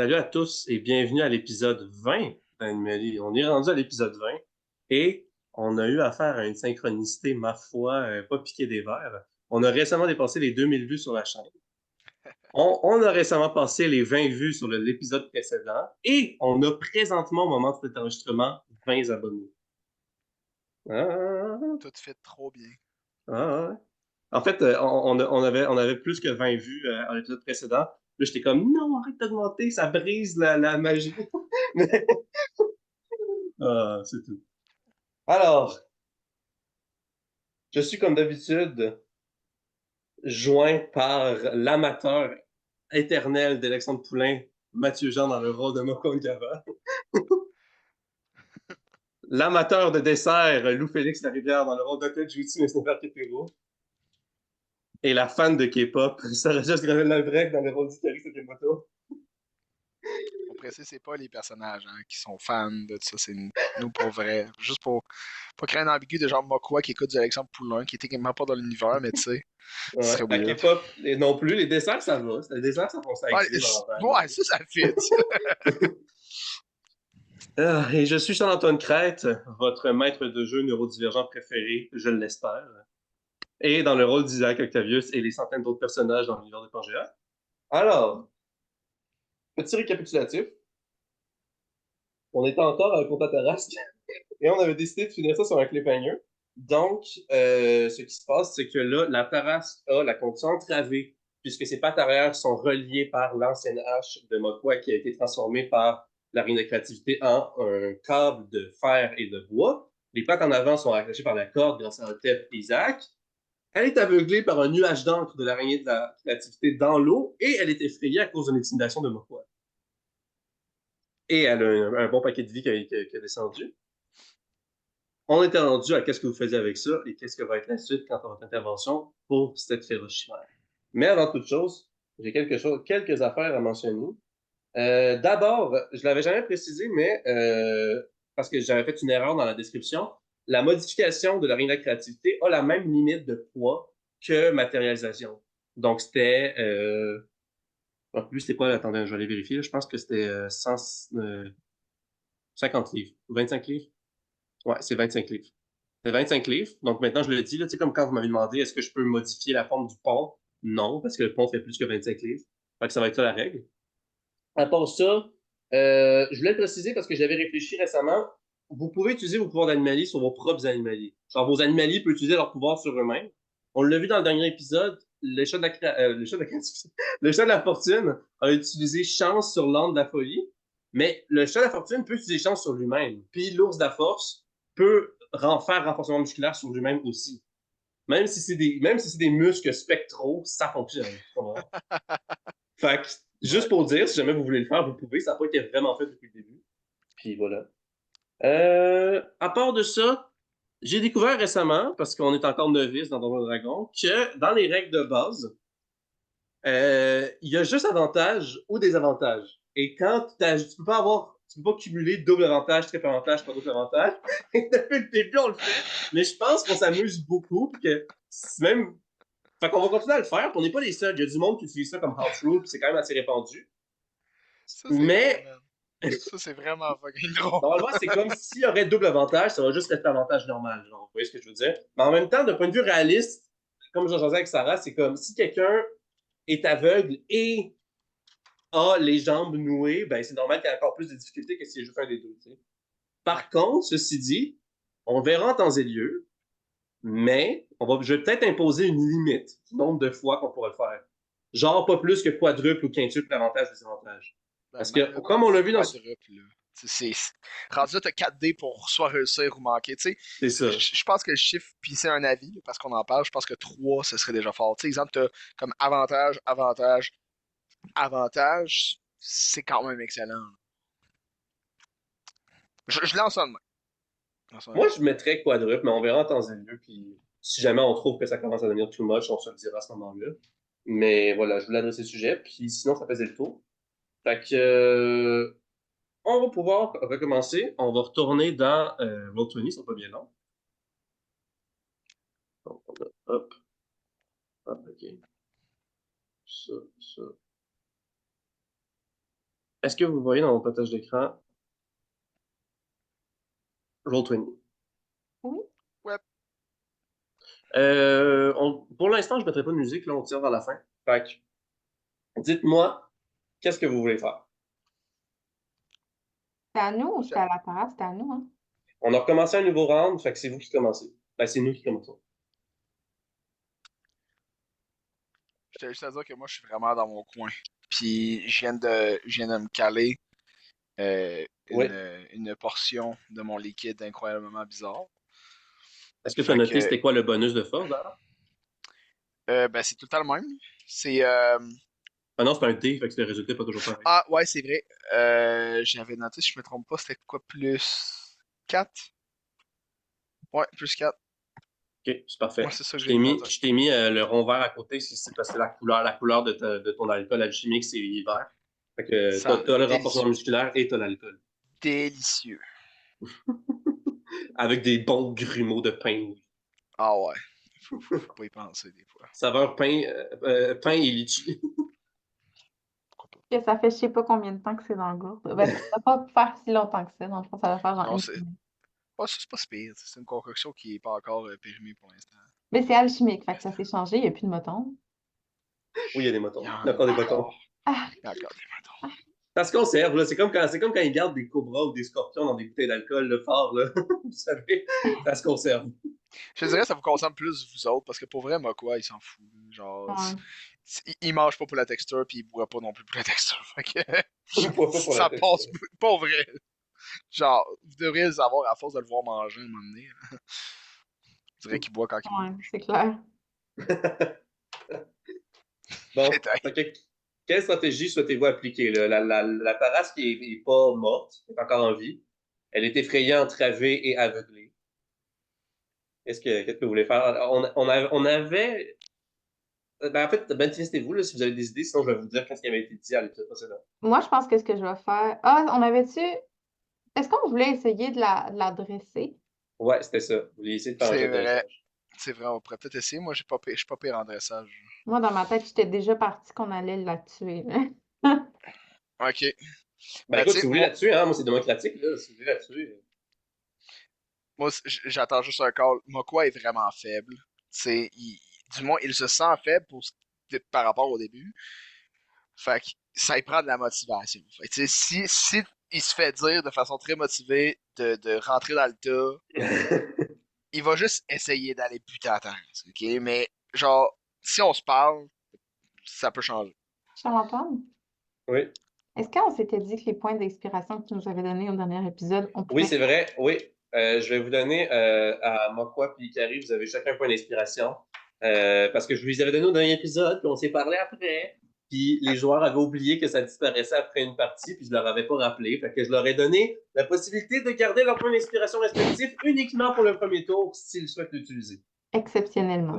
Salut à tous et bienvenue à l'épisode 20 d'Animalie. On est rendu à l'épisode 20 et on a eu affaire à une synchronicité, ma foi, pas piqué des verres. On a récemment dépassé les 2000 vues sur la chaîne. On a récemment passé les 20 vues sur l'épisode précédent et on a présentement, au moment de cet enregistrement, 20 abonnés. Ah, Tout fait trop bien. ah. En fait, on avait plus que 20 vues à l'épisode précédent. Là, j'étais comme, non, arrête d'augmenter, ça brise la magie. C'est tout. Alors, je suis comme d'habitude joint par l'amateur éternel d'Alexandre Poulain, Mathieu Jean dans le rôle de Moko Gava, l'amateur de dessert, Lou-Félix Larivière dans le rôle d'Hôtel Juicy, mais Stéphane Kepiro, et la fan de K-pop, Sarah Jess Gravel-Labrec dans le rôle d'Ikari Sakamoto. On précise, c'est pas les personnages qui sont fans de ça, c'est nous pour vrai. Juste pour pas créer un ambigu de genre Mokwa qui écoute du Alexandre Poulain, qui était techniquement pas dans l'univers, mais tu sais, ce Ouais, serait la weird. K-pop, et non plus, les desserts, ça va. Les desserts, ça Ouais, existe dans la ouais, ça fit. Et je suis Charles-Antoine Crête, votre maître de jeu neurodivergent préféré, je l'espère. Et dans le rôle d'Isaac Octavius et les centaines d'autres personnages dans l'univers de Pangea. Alors, petit récapitulatif. On était encore à Conta Tarasque et on avait décidé de finir ça sur un cliffhanger. Donc, ce qui se passe, c'est que là, la Tarasque a la condition entravée, puisque ses pattes arrière sont reliées par l'ancienne hache de Mokwa qui a été transformée par la reine de créativité en un câble de fer et de bois. Les pattes en avant sont accrochées par la corde grâce à Otep et Isaac. Elle est aveuglée par un nuage d'encre de l'araignée de la créativité dans l'eau et elle est effrayée à cause de l'intimidation de Mokwa. Et elle a un bon paquet de vie qui a descendu. On était rendu à qu'est-ce que vous faisiez avec ça et qu'est-ce que va être la suite quant à votre intervention pour cette féroce chimère. Mais avant toute chose, j'ai quelques affaires à mentionner. D'abord, je l'avais jamais précisé, mais parce que j'avais fait une erreur dans la description, la modification de la ligne de la créativité a la même limite de poids que matérialisation. Donc, c'était... en plus, c'était quoi? Attendez, je vais aller vérifier. Là. Je pense que c'était 50 livres. 25 livres? Ouais, c'est 25 livres. C'est 25 livres. Donc maintenant, je le dis, là, tu sais, comme quand vous m'avez demandé est-ce que je peux modifier la forme du pont? Non, parce que le pont fait plus que 25 livres. Fait que ça va être ça la règle. À part ça, je voulais le préciser parce que j'avais réfléchi récemment. Vous pouvez utiliser vos pouvoirs d'animalier sur vos propres animaliers. Genre, vos animaliers peuvent utiliser leurs pouvoirs sur eux-mêmes. On l'a vu dans le dernier épisode, le chat de la fortune a utilisé chance sur l'âne de la folie, mais le chat de la fortune peut utiliser chance sur lui-même. Puis l'ours de la force peut faire renforcement musculaire sur lui-même aussi. Même si c'est des muscles spectraux, ça fonctionne. Fait que, juste Ouais. pour dire, si jamais vous voulez le faire, vous pouvez. Ça n'a pas été vraiment fait depuis le début. Puis voilà. À part de ça, j'ai découvert récemment, parce qu'on est encore novice dans Donjons et Dragons, que dans les règles de base, il y a juste avantages ou désavantages. Et quand tu peux pas cumuler double avantage, triple avantage, pas double avantage. Et depuis le début, on le fait. Mais je pense qu'on s'amuse beaucoup, puis que même, fait qu'on va continuer à le faire, puis on n'est pas les seuls. Il y a du monde qui utilise ça comme house rule, puis c'est quand même assez répandu. Ça, c'est drôle, Mais man. Ça, c'est vraiment fucking drôle. normalement, c'est comme s'il y aurait double avantage, ça va juste rester avantage normal. Genre, vous voyez ce que je veux dire? Mais en même temps, d'un point de vue réaliste, comme j'en disais avec Sarah, c'est comme si quelqu'un est aveugle et a les jambes nouées, ben c'est normal qu'il y ait encore plus de difficultés que si c'est juste un des deux. Tu sais. Ouais. Par contre, ceci dit, on verra en temps et lieu, mais je vais peut-être imposer une limite du nombre de fois qu'on pourra le faire. Genre pas plus que quadruple ou quintuple avantage ou désavantage. Ben, Parce même que, là, comme on rendu l'a vu dans... quadruple, là. Rendu là, t'as 4D pour soit réussir ou manquer. Tu sais, C'est ça. je pense que le chiffre, puis c'est un avis, là, parce qu'on en parle, je pense que 3 ce serait déjà fort. Tu sais, exemple, t'as comme avantage, avantage, avantage, c'est quand même excellent. Je lance ça de même. Je lance ça de Moi, même. je mettrais quadruple, mais on verra en temps et lieu. Puis si jamais on trouve que ça commence à devenir too much, on se le dira à ce moment-là. Mais voilà, je voulais adresser le sujet. Puis sinon, ça faisait le tour. Fait que, on va pouvoir recommencer. On va retourner dans Roll20, c'est pas bien long. Donc, hop, hop, ok. Ça, ça. Est-ce que vous voyez dans mon partage d'écran Roll20? Oui. Ouais. Pour l'instant, je ne mettrai pas de musique, là, on tire vers la fin. Fait que, dites-moi, qu'est-ce que vous voulez faire? C'était à nous ou c'était à la parade? C'était à nous, hein? On a recommencé un nouveau round, fait que c'est vous qui commencez. Ben, c'est nous qui commençons. Je tiens juste à dire que moi, je suis vraiment dans mon coin. Puis, je viens de me caler Oui. une portion de mon liquide incroyablement bizarre. Est-ce que tu as Fait noté que, c'était quoi le bonus de force, d'ailleurs? ben, c'est tout le temps le même. C'est, Ah non, c'est un dé, fait que le résultat n'est pas toujours pareil. ah, ouais, c'est vrai. J'avais noté, si je me trompe pas, c'était quoi, plus 4? Ouais, plus 4. Ok, c'est Moi, parfait. c'est ça que Je j'ai t'ai mis, noté. je t'ai mis le rond vert à côté, c'est parce que la couleur de ton alcool alchimique, c'est vert. Fait que Ça, t'as le renforcement délicieux. musculaire et t'as l'alcool. Délicieux. Avec des bons grumeaux de pain. Ah ouais. Faut pas y penser des fois. Saveur pain et litchi. Pourquoi pas? Que ça fait je sais pas combien de temps que c'est dans le gourde. Ben, ça va pas faire si longtemps que ça. Dans le fond, ça va faire genre Non, une semaine. c'est pas si pire. C'est une concoction qui est pas encore périmée pour l'instant. Mais c'est alchimique, fait que ça s'est changé. Il n'y a plus de moton. Oui, il y a des Il y motons. en Encore des a motons. encore. Ah, Il y a encore des moutons. Ça se conserve, là. C'est comme quand ils gardent des cobras ou des scorpions dans des bouteilles d'alcool, le fort, là. Vous savez, ça se conserve. Je te dirais, ça vous concerne plus vous autres, parce que pour vrai, moi, quoi, il s'en fout. Genre, ouais. il mange pas pour la texture, puis il boit pas non plus pour la texture. Fait que Je vois pas pour la ça tête. passe pas vrai. Genre, vous devriez le savoir à force de le voir manger à un moment donné. Je dirais qu'il boit quand il Ouais, mange. c'est clair. Bon, Peut-être. fait que, quelle stratégie souhaitez-vous appliquer, là? La parasse qui est pas morte, est encore en vie. Elle est effrayée, entravée et aveuglée. Qu'est-ce que vous voulez faire? On avait. Ben, en fait, manifestez-vous là, si vous avez des idées, sinon je vais vous dire qu'est-ce qui avait été dit à l'épisode précédent. Moi, je pense que ce que je vais faire. Ah, on avait-tu. Est-ce qu'on voulait essayer de la dresser? Ouais, c'était ça. Vous vouliez essayer de faire un C'est jet vrai. d'adressage. C'est vrai, on pourrait peut-être essayer. Moi, je suis pas pire en dressage. Moi, dans ma tête, j'étais déjà partie qu'on allait la tuer, là. Ok. Ben Ben, tu écoute, sais, si vous voulez là-dessus, hein, moi c'est démocratique, là. Si vous voulez là-dessus. moi, j'attends juste un call. Mokwa est vraiment faible. C'est, du moins, il se sent faible par rapport au début. Fait que ça y prend de la motivation. Fait que, tu sais, si il se fait dire de façon très motivée de rentrer dans le tas, il va juste essayer d'aller buter à terre. Ok? Mais, genre, si on se parle, ça peut changer. Charles-Antoine, Oui. est-ce qu'on s'était dit que les points d'inspiration que tu nous avais donnés au dernier épisode, on Oui, pouvait. c'est vrai. Oui. Je vais vous donner à Mokwa puis Ikari, vous avez chacun un point d'inspiration. Parce que je vous les avais donné au dernier épisode, puis on s'est parlé après. Puis les joueurs avaient oublié que ça disparaissait après une partie, puis je leur avais pas rappelé. Fait que je leur ai donné la possibilité de garder leur point d'inspiration respectif uniquement pour le premier tour s'ils souhaitent l'utiliser. Exceptionnellement.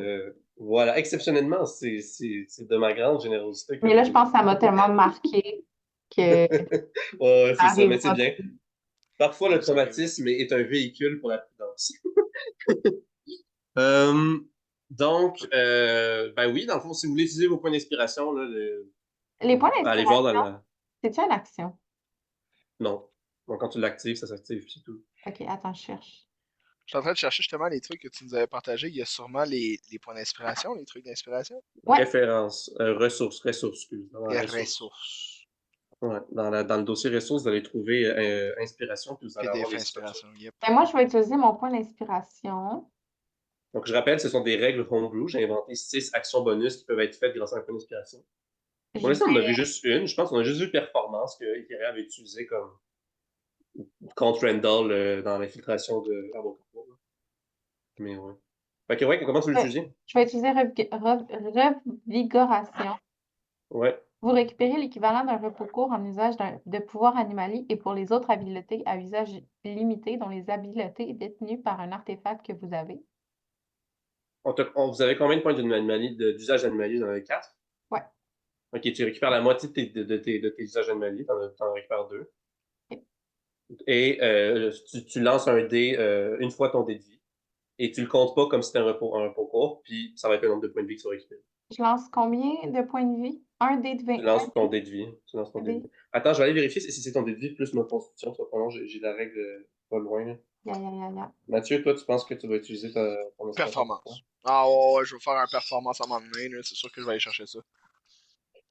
Voilà, exceptionnellement, c'est de ma grande générosité que Mais je là, vous je le pense dis. que ça m'a tellement marqué que Ouais, ça c'est ça, mais c'est arrivera bien. plus. Parfois, le Non, ça arrive. traumatisme est un véhicule pour la prudence. Euh, donc, ben oui, dans le fond, si vous voulez utiliser vos points d'inspiration, là, Les points allez voir dans d'inspiration, la. c'est-tu une action? Non. Donc, quand tu l'actives, ça s'active, c'est tout. Ok, attends, je cherche. Je suis en train de chercher justement les trucs que tu nous avais partagés. Il y a sûrement les points d'inspiration, les trucs d'inspiration. Ouais, Référence, ressources, excuse. Dans la Les ressource. ressources. Ouais. Dans le dossier ressources, vous allez trouver inspiration, puis vous allez avoir PDF les instructions. inspiration. Yep. mais moi, je vais utiliser mon point d'inspiration. Donc, je rappelle, ce sont des règles homebrew. J'ai inventé 6 actions bonus qui peuvent être faites grâce à un point d'inspiration. Pour Je l'instant, on en a vais. vu juste une. Je pense qu'on a juste vu performance que Ikari avait utilisé comme contre Randall dans l'infiltration de Avocat. Mais ouais. Fait que ouais, comment tu Ouais, l'utilises? je vais utiliser revigoration. Ouais. Vous récupérez l'équivalent d'un repos court en usage de pouvoir animalier et pour les autres habiletés à usage limité, dont les habiletés détenues par un artefact que vous avez. Vous avez combien de points d'usage animalier? Vous en avez 4? Ouais. Ok, tu récupères la moitié de tes usages animaliers, t'en récupères 2. Ok. Et tu lances un dé une fois ton dé de vie. Et tu le comptes pas comme si c'était un repos court, puis ça va être le nombre de points de vie que tu vas récupérer. Je lance combien de points de vie? Un dé de 20. Tu lances ton dé de vie. Dé. Attends, je vais aller vérifier si c'est ton dé de vie plus ma constitution. Pendant j'ai la règle pas loin. Là. Ya. Mathieu, toi, tu penses que tu vas utiliser ton inspiration? Performance. Ah ouais, je vais faire un performance à un moment donné, là, c'est sûr que je vais aller chercher ça.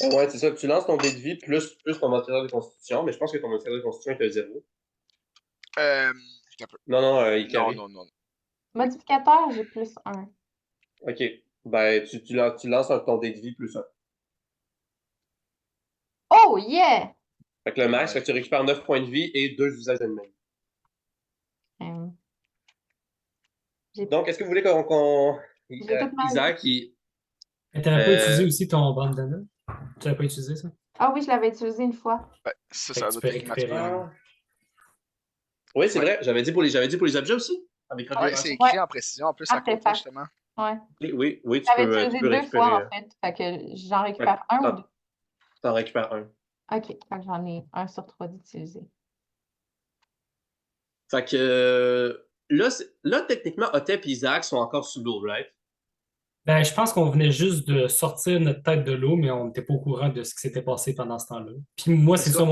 Ouais, c'est ça. Tu lances ton dé de vie plus ton modificateur de constitution, mais je pense que ton modificateur de constitution est à 0. Un peu. Non, il carré. Non. Modificateur, j'ai plus 1. Ok. Ben, tu lances ton dé de vie plus 1. Oh, yeah! Fait que le max, fait que tu récupères 9 points de vie et 2 usages d'ennemis. Donc, est-ce que vous voulez J'ai toute ma vie. Isaac, il... Mais t'avais pas utilisé aussi ton bandana? Tu l'avais pas utilisé, ça? Ah oui, je l'avais utilisé une fois. Ben, ça Fait que tu doit peux être récupérer. automatiquement. Oui, c'est vrai. J'avais dit pour les objets aussi. Avec Ouais, c'est écrit en précision, en plus, à côté, Artefact. justement. Ouais. Oui, tu J'avais peux utilisé 2 récupérer. fois, en fait. Fait que j'en récupère un ou 2? T'en récupères un. OK. Fait que j'en ai 1 sur 3 d'utiliser. Fait que là, techniquement, Otep et Isaac sont encore sous l'eau, right? Ben, je pense qu'on venait juste de sortir notre tête de l'eau, mais on n'était pas au courant de ce qui s'était passé pendant ce temps-là. Puis moi, c'est ça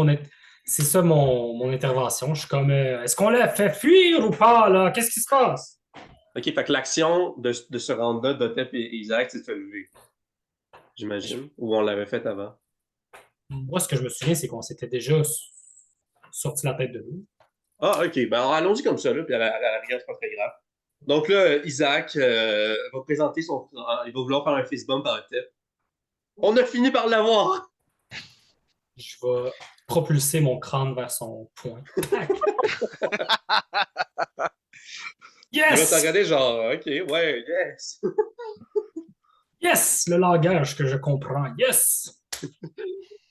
mon intervention. Je suis comme, est-ce qu'on l'a fait fuir ou pas, là? Qu'est-ce qui se passe? Ok, fait que l'action de se rendre là d'Otep et Isaac, c'est de se lever. J'imagine. Ou on l'avait fait avant. Moi, ce que je me souviens, c'est qu'on s'était déjà sorti la tête de l'eau. Ah, ok. Ben, alors, allons-y comme ça, là, puis à la rigueur, c'est pas très grave. Donc là, Isaac va présenter son... il va vouloir faire un fist bump à Otep. On a fini par l'avoir! Je vais propulser mon crâne vers son poing. Il va te Yes! regarder genre, ok, ouais, yes! Yes! Le langage que je comprends. Yes!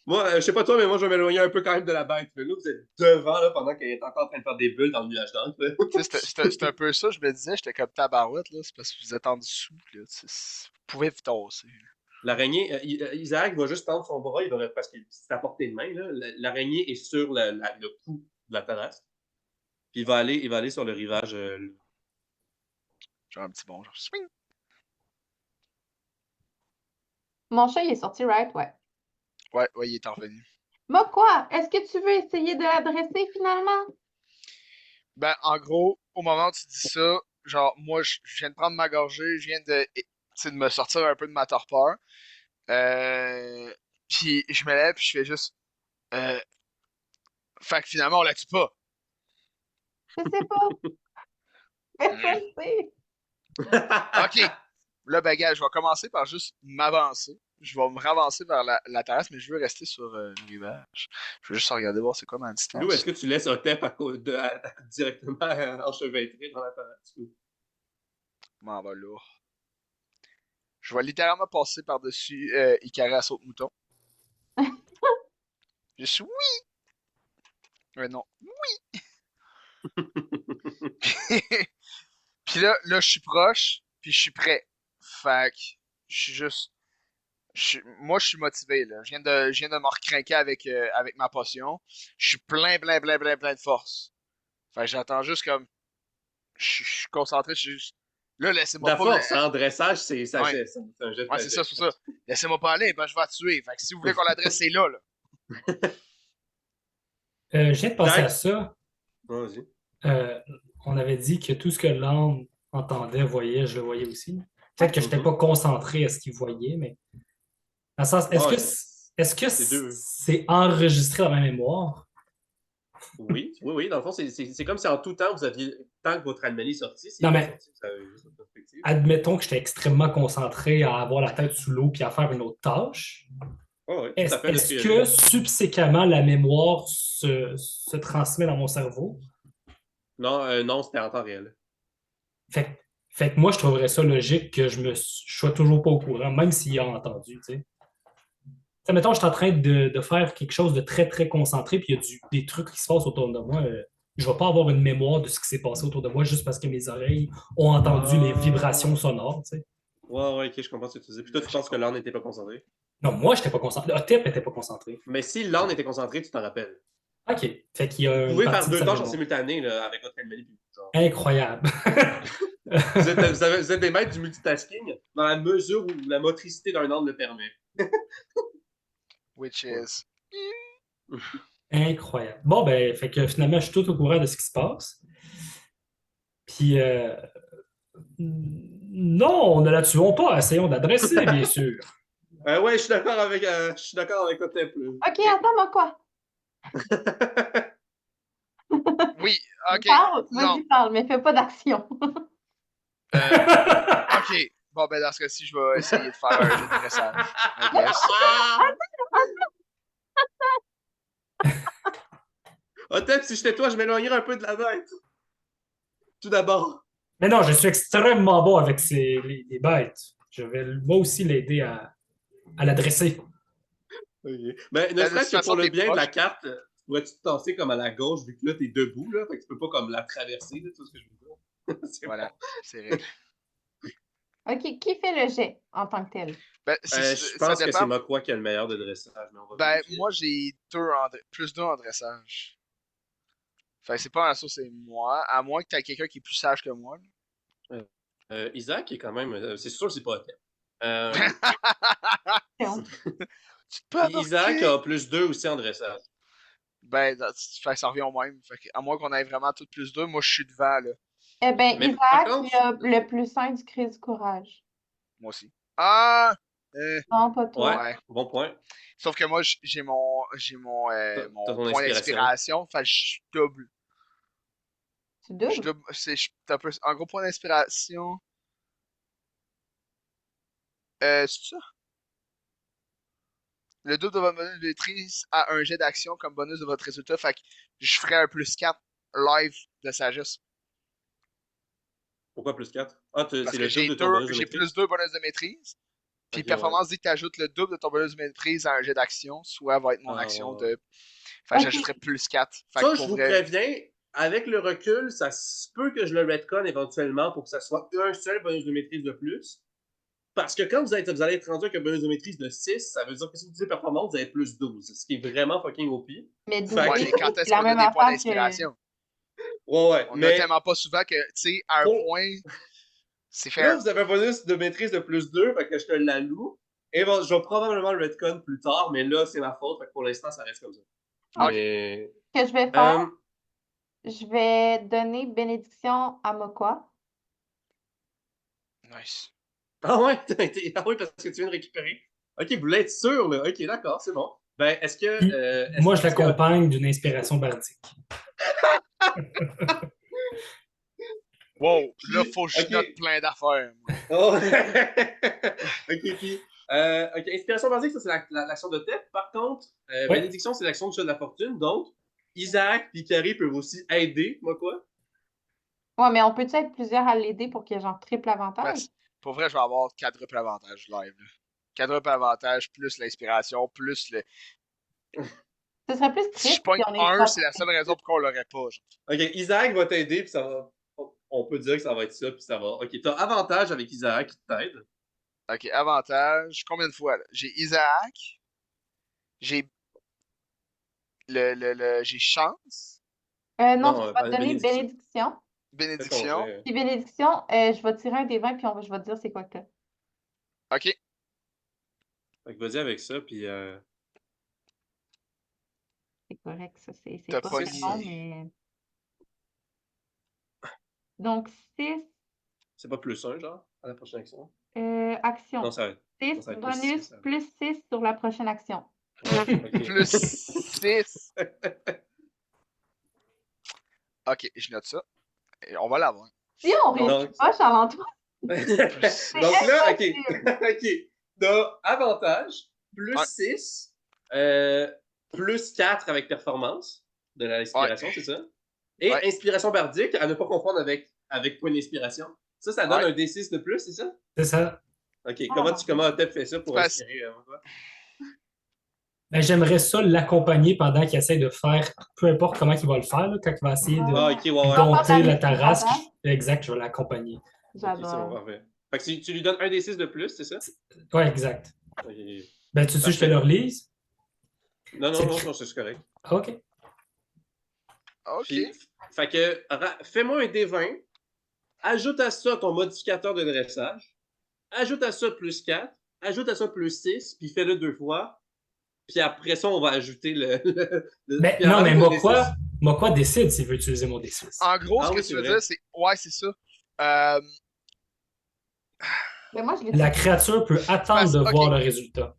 Moi, je sais pas toi, mais moi, je vais m'éloigner un peu quand même de la bête. Là, vous êtes devant là, pendant qu'elle est encore en train de faire des bulles dans le nuage d'encre. C'est un peu ça, je me disais, j'étais comme tabarouette, là, c'est parce que vous êtes en dessous, là, vous pouvez vous tasser. L'araignée, Isaac va juste tendre son bras, parce que c'est à portée de main. L'araignée est sur le cou de la terrasse. Puis il va aller sur le rivage. Genre un petit bon, genre swing. Mon chat, il est sorti, right? Ouais. Ouais, il est revenu. Moi, quoi? Est-ce que tu veux essayer de l'adresser finalement? Ben, en gros, au moment où tu dis ça, genre, moi, je viens de prendre ma gorgée, je viens de me sortir un peu de ma torpeur. Puis je me lève, puis je fais juste. Fait que finalement, on la tue pas. Je sais pas. Personne sait. Ok. Là, ben, gars, je vais commencer par juste m'avancer. Je vais me ravancer vers la terrasse, mais je veux rester sur le rivage. Je veux juste regarder voir c'est quoi ma distance. Lou, est-ce que tu laisses Otep directement enchevêtré dans la terrasse? M'en va là. Je vais littéralement passer par-dessus Icaré à saute-mouton. Je suis oui! Non. Puis là, je suis proche, puis je suis prêt. Fait que je suis juste. Moi, je suis motivé, là. Je viens de me recrinquer avec ma potion. Je suis plein de force. Fait que j'attends juste comme. Je suis concentré, je suis juste. Là, laissez-moi La pas. force, en dressage, c'est un jet de Ouais, c'est ça, c'est ça. Laissez-moi pas aller, ben je vais la tuer. Fait que si vous voulez qu'on l'adresse, c'est là. Je viens de penser à Jack. ça. Vas-y. On avait dit que tout ce que l'âme entendait, voyait, je le voyais aussi. Peut-être que je n'étais pas concentré à ce qu'il voyait, mais. Dans le sens, est-ce que c'est enregistré dans ma mémoire? Oui. Dans le fond, c'est comme si en tout temps, vous aviez, tant que votre anomalie est sortie, Non, mais admettons que j'étais extrêmement concentré à avoir la tête sous l'eau puis à faire une autre tâche. Oh, oui, est-ce que subséquemment, la mémoire se transmet dans mon cerveau? Non, c'était en temps réel. Fait que moi, je trouverais ça logique que je sois toujours pas au courant, même s'il a entendu, tu sais. Mettons, je suis en train de faire quelque chose de très, très concentré, puis il y a des trucs qui se passent autour de moi. Je ne vais pas avoir une mémoire de ce qui s'est passé autour de moi juste parce que mes oreilles ont entendu les vibrations sonores, tu sais. Ouais, ok, je comprends ce que tu disais. Puis toi, tu penses que l'âne n'était pas concentré? Non, moi, je n'étais pas concentré. Otep n'était pas concentré. Mais si l'âne était concentré, tu t'en rappelles. OK. Fait qu'il y a vous pouvez faire deux tâches en simultané là, avec votre anomalie. temps. Incroyable. Vous êtes des maîtres du multitasking dans la mesure où la motricité d'un homme le permet. Which is. Incroyable. Bon, ben, fait que finalement, je suis tout au courant de ce qui se passe. Puis, non, ne la tuons pas, essayons d'adresser, bien sûr. Ouais, je suis d'accord avec toi, Temple. Ok, attends, moi quoi? Oui, ok. Parle, Non. vas-y, parle, mais fais pas d'action. Ok. Bon, ben, dans ce cas-ci, je vais essayer de faire un jeu de dressage. I guess. Peut-être si j'étais toi, je m'éloignerais un peu de la bête. Tout d'abord. Mais non, je suis extrêmement bon avec les bêtes. Je vais moi aussi l'aider à la dresser. Okay. Ben, ne Ben, de serait-ce toute que pour façon, le t'es bien de la proche. carte, pourrais-tu te tasser comme à la gauche, vu que là, t'es debout, là, fait que tu peux pas comme la traverser, là, tout ce que je veux dire. C'est Voilà, bon. c'est réglé. Ok, qui fait le jet en tant que tel? Ben, Je ça pense que dépend. c'est Mokwa qui a le meilleur de dressage, mais on va Ben, vérifier. moi, j'ai plus 2 en dressage. Fait que c'est pas un assaut, c'est moi. À moins que t'aies quelqu'un qui est plus sage que moi. Isaac est quand même. C'est sûr que c'est pas Otep. Non. Tu peux Isaac avorter! a plus 2 aussi en dressage. Ben, fait que ça revient au même. Fait que, à moins qu'on ait vraiment tout plus 2, moi, je suis devant, là. Eh bien, Mais par Isaac, il contre, a le plus 1 du crise du courage. Moi aussi. Ah! Euh, Non, pas ouais, toi. ouais. bon point. Sauf que moi, j'ai T'as mon ton point inspiration. d'inspiration. Fait que je double. Tu Je doubles? double. T'as un gros point d'inspiration. C'est ça? Le double de votre bonus de maîtrise a un jet d'action comme bonus de votre résultat. Fait que je ferais un plus 4 live de sagesse. Pourquoi plus 4? Ah, c'est Parce que le double de ton bonus de j'ai plus maîtrise. 2 bonus de maîtrise. Puis Ok, ouais. performance dit que tu ajoutes le double de ton bonus de maîtrise à un jet d'action, soit va être mon Ah, action ouais. de. Fait que Ok. j'ajouterais plus 4. Fait Ça, que je pour vous vrai. préviens, avec le recul, ça se peut que je le retconne éventuellement pour que ça soit un seul bonus de maîtrise de plus. Parce que quand vous allez être rendu avec un bonus de maîtrise de 6, ça veut dire que si vous utilisez performance, vous avez plus 12, ce qui est vraiment fucking OP. Mais Fait Ouais, doubler, mais quand c'est est-ce la qu'on a même des points affaire que. d'inspiration? Ouais, On a mais tellement pas souvent que, tu sais, à un pour- point, c'est là, fair. vous avez un bonus de maîtrise de plus 2, fait que je te l'alloue. Et bon, je vais probablement le retcon plus tard, mais là, c'est ma faute, fait que pour l'instant, ça reste comme ça. Ok. Mais... Ce que je vais faire, Euh, je vais donner bénédiction à Mokwa. Nice. Ah ouais, ah oui, parce que tu viens de récupérer. Ok, vous voulez être sûr, là. Ok, d'accord, c'est bon. Ben, est-ce que... Puis, moi, je est-ce que- l'accompagne d'une inspiration bardique. Wow, là, Puis, faut que je ok. note plein d'affaires. Moi. Oh. Ok, puis... ok, inspiration basique, ça, c'est l'action de tête. Par contre, Ouais. bénédiction, c'est l'action du chat de la fortune. Donc, Isaac et Carrie peuvent aussi aider, moi quoi. Ouais, mais on peut-tu être plusieurs à l'aider pour qu'il y ait genre triple Ben, avantage? pour vrai, je vais avoir quadruple avantage live. Là. Quadruple avantage, plus l'inspiration, plus le. Ce serait plus Si je triple pogne si on est 1, trois. c'est la seule raison pour qu'on l'aurait pas. Genre. Ok, Isaac va t'aider, puis ça va... On peut dire que ça va être ça, puis ça va... Ok, t'as avantage avec Isaac qui t'aide. Ok, avantage. Combien de fois? Là? J'ai Isaac. J'ai j'ai chance. Non, tu vas te donner bénédiction. bénédiction. Fais ton Bénédiction. jet. Puis bénédiction, je vais tirer un des 20 puis je vais te dire c'est quoi que t'as. Ok. Fait que vas-y avec ça, puis... C'est correct, ça. C'est T'as pas pas très bon, mais. Donc, 6 C'est pas plus 1, genre, à la prochaine action? actions. Non, ça va être... 6 ça va être bonus six, plus 6 sur la prochaine action. Ouais, ok. Plus 6. Ok, je note ça. Et on va l'avoir. Si on Donc- réussit pas, Charles-Antoine, Plus Donc là, ok. impossible. Ok. T'as avantage, plus Ouais. 6, plus 4 avec performance de l'inspiration, c'est ça? Et Ouais. inspiration bardique, à ne pas confondre avec point d'inspiration. Ça donne Ouais. un D6 de plus, c'est ça? C'est ça. Ok, Ah, comment Otep fait ça pour C'est inspirer toi? Ben, j'aimerais ça l'accompagner pendant qu'il essaie de faire, peu importe comment il va le faire, là, quand il va essayer de Ah, ok, ouais, ouais. dompter la Faire ta tarasque. maîtrise Exact, je vais l'accompagner. Ok, c'est bon, J'adore. parfait. Fait que tu lui donnes un D6 de plus, c'est ça? Ouais, exact. Ok. Ben, tu sais, je te Parfait. le relise. Non, C'est- non, c'est correct. OK. Ok. Puis, fait que, fais-moi un D20, ajoute à ça ton modificateur de dressage, ajoute à ça plus 4, ajoute à ça plus 6, puis fais-le 2 fois. Puis après ça, on va ajouter Mais puis non, mais enlève mon D6. Mokwa décide s'il veut utiliser mon D6. En gros, Ah ce que oui, tu c'est veux vrai. dire, c'est. Ouais, c'est ça. Euh, Mais moi, je l'ai La créature peut attendre de ok. voir le résultat.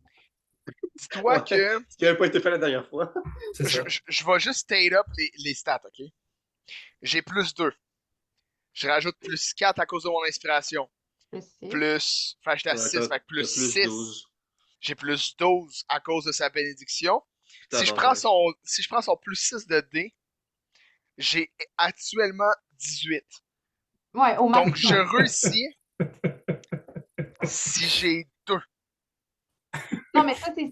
Dis-toi Ouais, que ce qui n'avait pas été fait la dernière fois. C'est ça. je vais juste state up les stats, ok? J'ai plus 2. Je rajoute plus 4 à cause de mon inspiration. plus 6. Plus. Enfin, j'étais à Ouais, 6, fait que plus t'as plus 6. 12. J'ai plus 12 à cause de sa bénédiction. T'as Si je avantage. prends son plus 6 de D, j'ai actuellement 18. Ouais, au Donc, max. je réussis si j'ai 2. Non, mais ça, c'est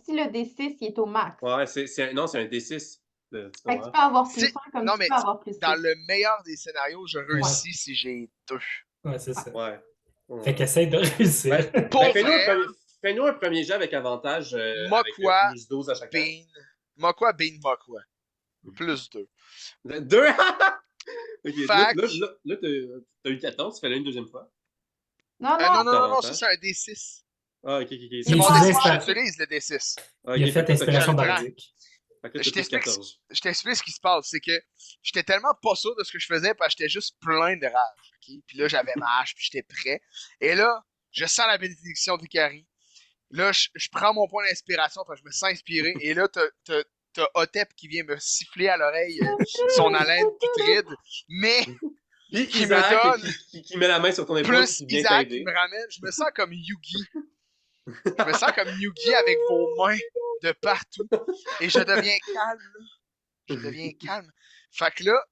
si le D6 il est au max. Ouais, non, c'est un D6. Tu Fait que tu comprends? peux avoir plus Si- 1 comme non, tu mais peux avoir plus 6. dans le meilleur des scénarios, je réussis si j'ai 2. Ouais, c'est ça. Ouais. Fait qu'essaye de réussir. Pour fais-nous vrai, fais-nous un premier jet avec avantage avec Mokwa, plus 12 à chacun. Mokwa, Mokwa. Plus 2. 2! Ok, Fac. là, t'as eu 14, fais-le une deuxième fois. Non, Non, non, non, ça c'est un D6. Ah, ok. Il C'est est mon pas D6, avoir- j'utilise le D6. Ok, Il a fait fait que là, inspiration je le prends. bardique. Fait que là, Je t'as plus t'explique 14. ce qui se passe, c'est que j'étais tellement pas sûr de ce que je faisais parce que j'étais juste plein de rage, ok? Puis là, j'avais ma hache, puis j'étais prêt. Et là, je sens la bénédiction d'Ikari. Là, je prends mon point d'inspiration, parce que je me sens inspiré. Et là, t'as Otep qui vient me siffler à l'oreille son haleine putride, mais Puis qui me Isaac donne qui met la main sur ton épaule plus qui vient Isaac qui t'aider. me ramène. Je me sens comme Yugi. Je me sens comme Yugi avec vos mains de partout. Et je deviens calme, là. Je deviens calme. Fait que là,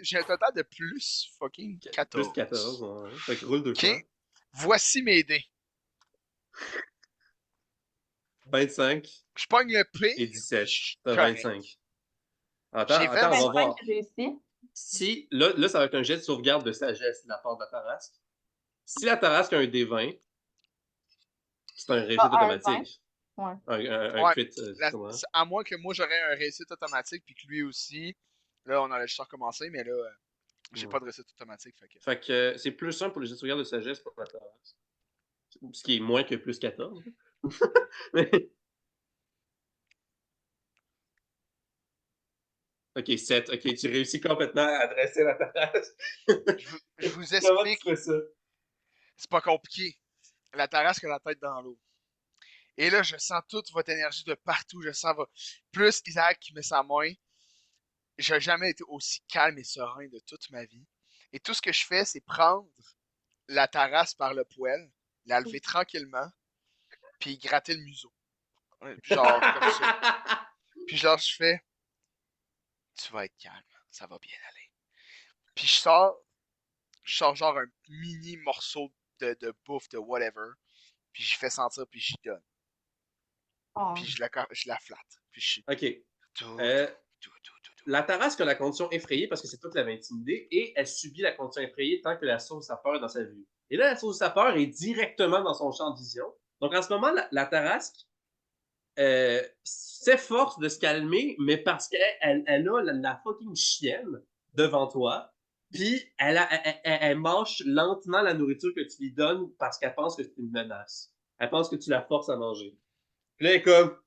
j'ai un total de plus fucking 14. Plus 14, ouais. Fait que roule 2 Ok? fois. Voici mes dés. 25 Je pogne le P. et 17. T'as Correct. 25. J'ai fait Attends, on va 25 voir. réussi. Si, là, ça va être un jet de sauvegarde de sagesse de la part de la Tarasque. Si la Tarasque a un D20, c'est un réussite Ah, un automatique. Ouais. Un Ouais, crit, tu comprends? à moins que moi j'aurais un réussite automatique puis que lui aussi. Là, on aurait juste recommencé, mais là, j'ai pas de réussite automatique. Fait que... Fait que c'est plus 1 pour le jet de sauvegarde de sagesse pour la Tarasque. Ce qui est moins que plus 14. Mais... Ok, 7. Ok, tu réussis complètement à adresser la Tarasque. Je vous Comment tu explique, fais ça? c'est pas compliqué. La Tarasque a la tête dans l'eau. Et là, je sens toute votre énergie de partout. Je sens plus Isaac qui met sa main. J'ai jamais été aussi calme et serein de toute ma vie. Et tout ce que je fais, c'est prendre la Tarasse par le poil, la lever tranquillement, puis gratter le museau. Genre, comme ça. Puis genre, je fais, tu vas être calme, ça va bien aller. Puis je sors genre un mini morceau de bouffe, de whatever, puis j'y fais sentir, puis j'y donne. Oh. Puis je la flatte. Puis je suis Ok. tout. La Tarasque a la condition effrayée parce que c'est toi qui l'avais intimidée et elle subit la condition effrayée tant que la source à peur est dans sa vue. Et là, la source à peur est directement dans son champ de vision. Donc en ce moment, la Tarasque s'efforce de se calmer, mais parce qu'elle a la fucking chienne devant toi, puis elle mâche lentement la nourriture que tu lui donnes parce qu'elle pense que c'est une menace. Elle pense que tu la forces à manger. Puis là, elle est comme...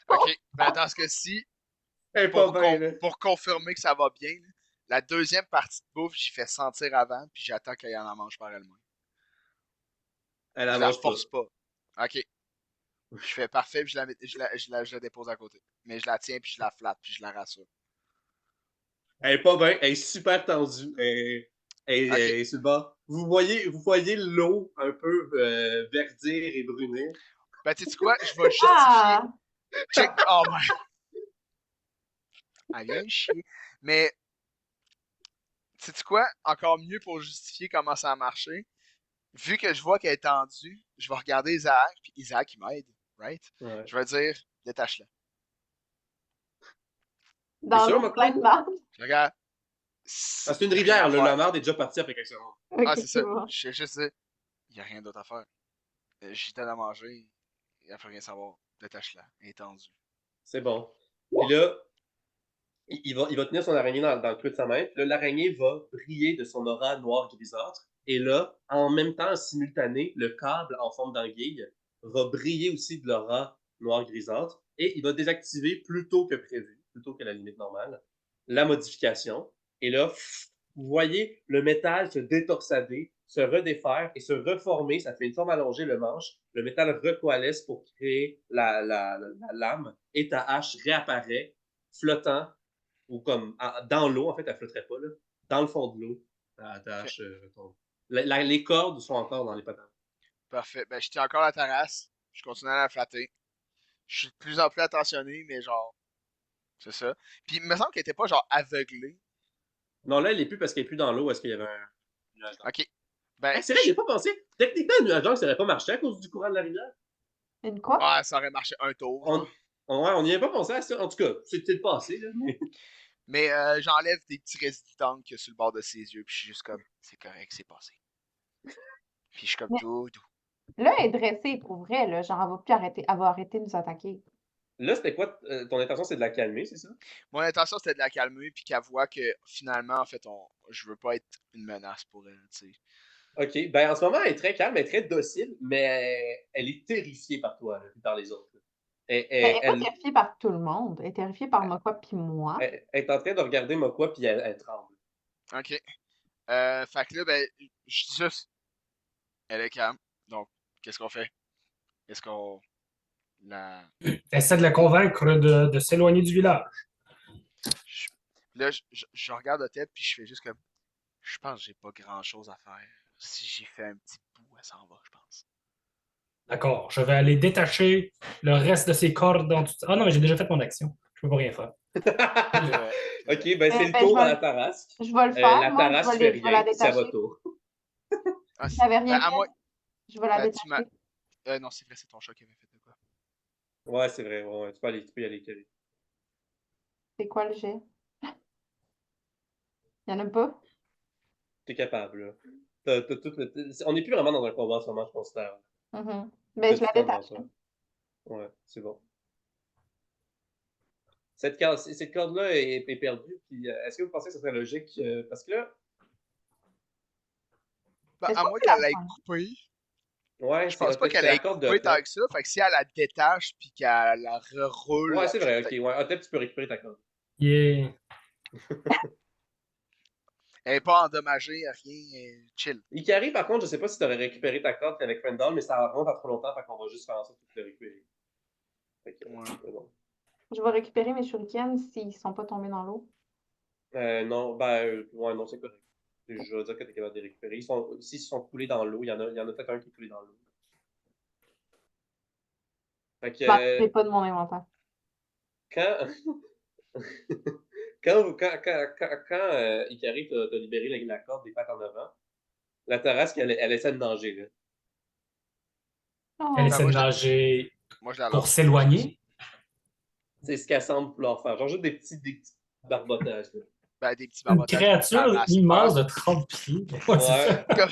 Ok, ben dans ce cas-ci, Elle est pas bien, là. pour confirmer que ça va bien, là, la deuxième partie de bouffe, j'y fais sentir avant, puis j'attends qu'elle en mange par elle-même. Elle Je la la mange pas. force pas. Ok. Je fais parfait, puis je la dépose à côté. Mais je la tiens, puis je la flatte, puis je la rassure. Elle est pas bien, elle est super tendue. Elle Ok. est sur le bord. Vous voyez l'eau un peu verdir et brunir. Ben, tu sais quoi? Je vais justifier. Ah! Check. Oh, my. Elle vient me chier. Mais, tu sais quoi? Encore mieux pour justifier comment ça a marché. Vu que je vois qu'elle est tendue, je vais regarder Isaac, puis Isaac, il m'aide, right? Ouais. Je vais dire, détache-la. T'es Dans sûr, l'eau Mokwa? pleine de marde. Je regarde. Ah, c'est une Y a rien rivière, à là. faire. La marde est déjà partie après quelques secondes. Ok, Ah, c'est ça. bon. Je sais juste dire, il n'y a rien d'autre à faire. J'y donne à manger, elle peut rien savoir. Détache-la, elle est tendue. C'est bon. Puis là, il va tenir son araignée dans le creux de sa main. Puis là, l'araignée va briller de son aura noire grisâtre. Et là, en même temps, en simultané, le câble en forme d'anguille va briller aussi de l'aura noire grisâtre. Et il va désactiver plus tôt que prévu, plus tôt que la limite normale, la modification. Et là, vous voyez le métal se détorsader, se redéfaire et se reformer. Ça fait une forme allongée, le manche. Le métal recoalesce pour créer la lame. Et ta hache réapparaît, flottant, ou comme dans l'eau. En fait, elle flotterait pas, là. Dans le fond de l'eau, ta hache tombe. Les cordes sont encore dans les patates. Parfait. Ben, je tiens encore la terrasse. Je continue à la flatter. Je suis de plus en plus attentionné, mais genre, c'est ça. Puis il me semble qu'elle était pas genre aveuglée. Non, là, elle est plus parce qu'elle est plus dans l'eau. Est-ce qu'il y avait un nuage d'encre? Ok. Ben, C'est vrai, j'ai pas pensé. Techniquement, un nuage d'encre, ça aurait pas marché à cause du courant de la rivière. Une quoi? ah, ça aurait marché un tour. On, Genre. on n'y avait pas pensé à ça. En tout cas, c'est peut-être passé, là. Mais j'enlève des petits résidus d'encre qu'il y a sur le bord de ses yeux, puis je suis juste comme, c'est correct, c'est passé. Puis je suis comme Mais tout. là, elle est dressée pour vrai, là. Genre, elle va arrêter de nous attaquer. Là, c'était quoi? Ton intention, c'est de la calmer, c'est ça? Mon intention, c'était de la calmer, puis qu'elle voit que finalement, en fait, je veux pas être une menace pour elle, tu sais. OK. Ben, en ce moment, elle est très calme, elle est très docile, mais elle est terrifiée par toi, là, puis par les autres. Elle, Mais elle elle- est pas elle- terrifiée par tout le monde. Elle est terrifiée par Mokwa puis moi. elle est en train de regarder Mokwa, puis elle tremble. Ok. Fait que là, ben, je dis juste, elle est calme. Donc, qu'est-ce qu'on fait? Est-ce qu'on la. Essaie de la convaincre de s'éloigner du village. je- Là, je regarde la tête, puis je fais juste comme. Je pense que j'ai pas grand-chose à faire. Si j'y fais un petit bout, elle s'en va, je pense. D'accord, je vais aller détacher le reste de ses cordes en tout. Ah non, mais j'ai déjà fait mon action. Je peux pas rien faire. C'est vrai. OK, ben c'est le Ben, tour à la Tarasque. je vais le faire. La Moi, Tarasque fait je vais la rien, c'est à votre détacher. tour. Ah, J'avais ben, rien à moi. fait. Je vais la Ben, tu m'as. détacher. Non, c'est vrai, c'est ton chat qui avait fait de quoi. Ouais, c'est vrai. Ouais, tu peux y aller, Kelly. C'est quoi le jet? Il y en a pas? T'es capable, là. On n'est plus vraiment dans un combat en ce moment, je considère. Mhm. T'as Ben, je du la temps devant détache. toi. Ouais, c'est bon. Cette corde-là est perdue. Puis, est-ce que vous pensez que ce serait logique? Parce que là, Ben, Est-ce à qu'on moins peut la qu'elle aille prendre? couper. ouais, Je pense pas qu'elle c'est la aille corde de couper tant Hotep. que ça. Fait que si elle la détache puis qu'elle la reroule, Ouais, c'est je vais vrai, ok. peut-être. Ouais, Hotep, tu peux récupérer ta corde. Yeah. Elle est pas endommagée, rien, elle est chill. Ikari, par contre, je sais pas si tu aurais récupéré ta corde avec Randall, mais ça remonte à trop longtemps, fait qu'on va juste faire en sorte que tu le récupères. Fait que, Ouais. c'est bon. Je vais récupérer mes shurikens s'ils sont pas tombés dans l'eau. Non, ben, ouais, non, c'est correct. Je veux dire que tu es capable de les récupérer. S'ils sont coulés dans l'eau, il y en a peut-être un qui est coulé dans l'eau. Fait que, Je m'en rappelais pas de mon inventaire. quand, quand Ikari t'a libéré la corde des pattes en avant, la Tarasque, elle essaie de nager, là. Elle Oh. Ben, essaie de nager moi, je la pour lâche. C'est ça. s'éloigner. C'est ce qu'elle semble vouloir faire. Genre juste des petits barbotages, là. Ben, des petits Une barbotages, ça créature ramasse pas. immense de 30 pieds. Ouais, c'est Ouais. ça. Comme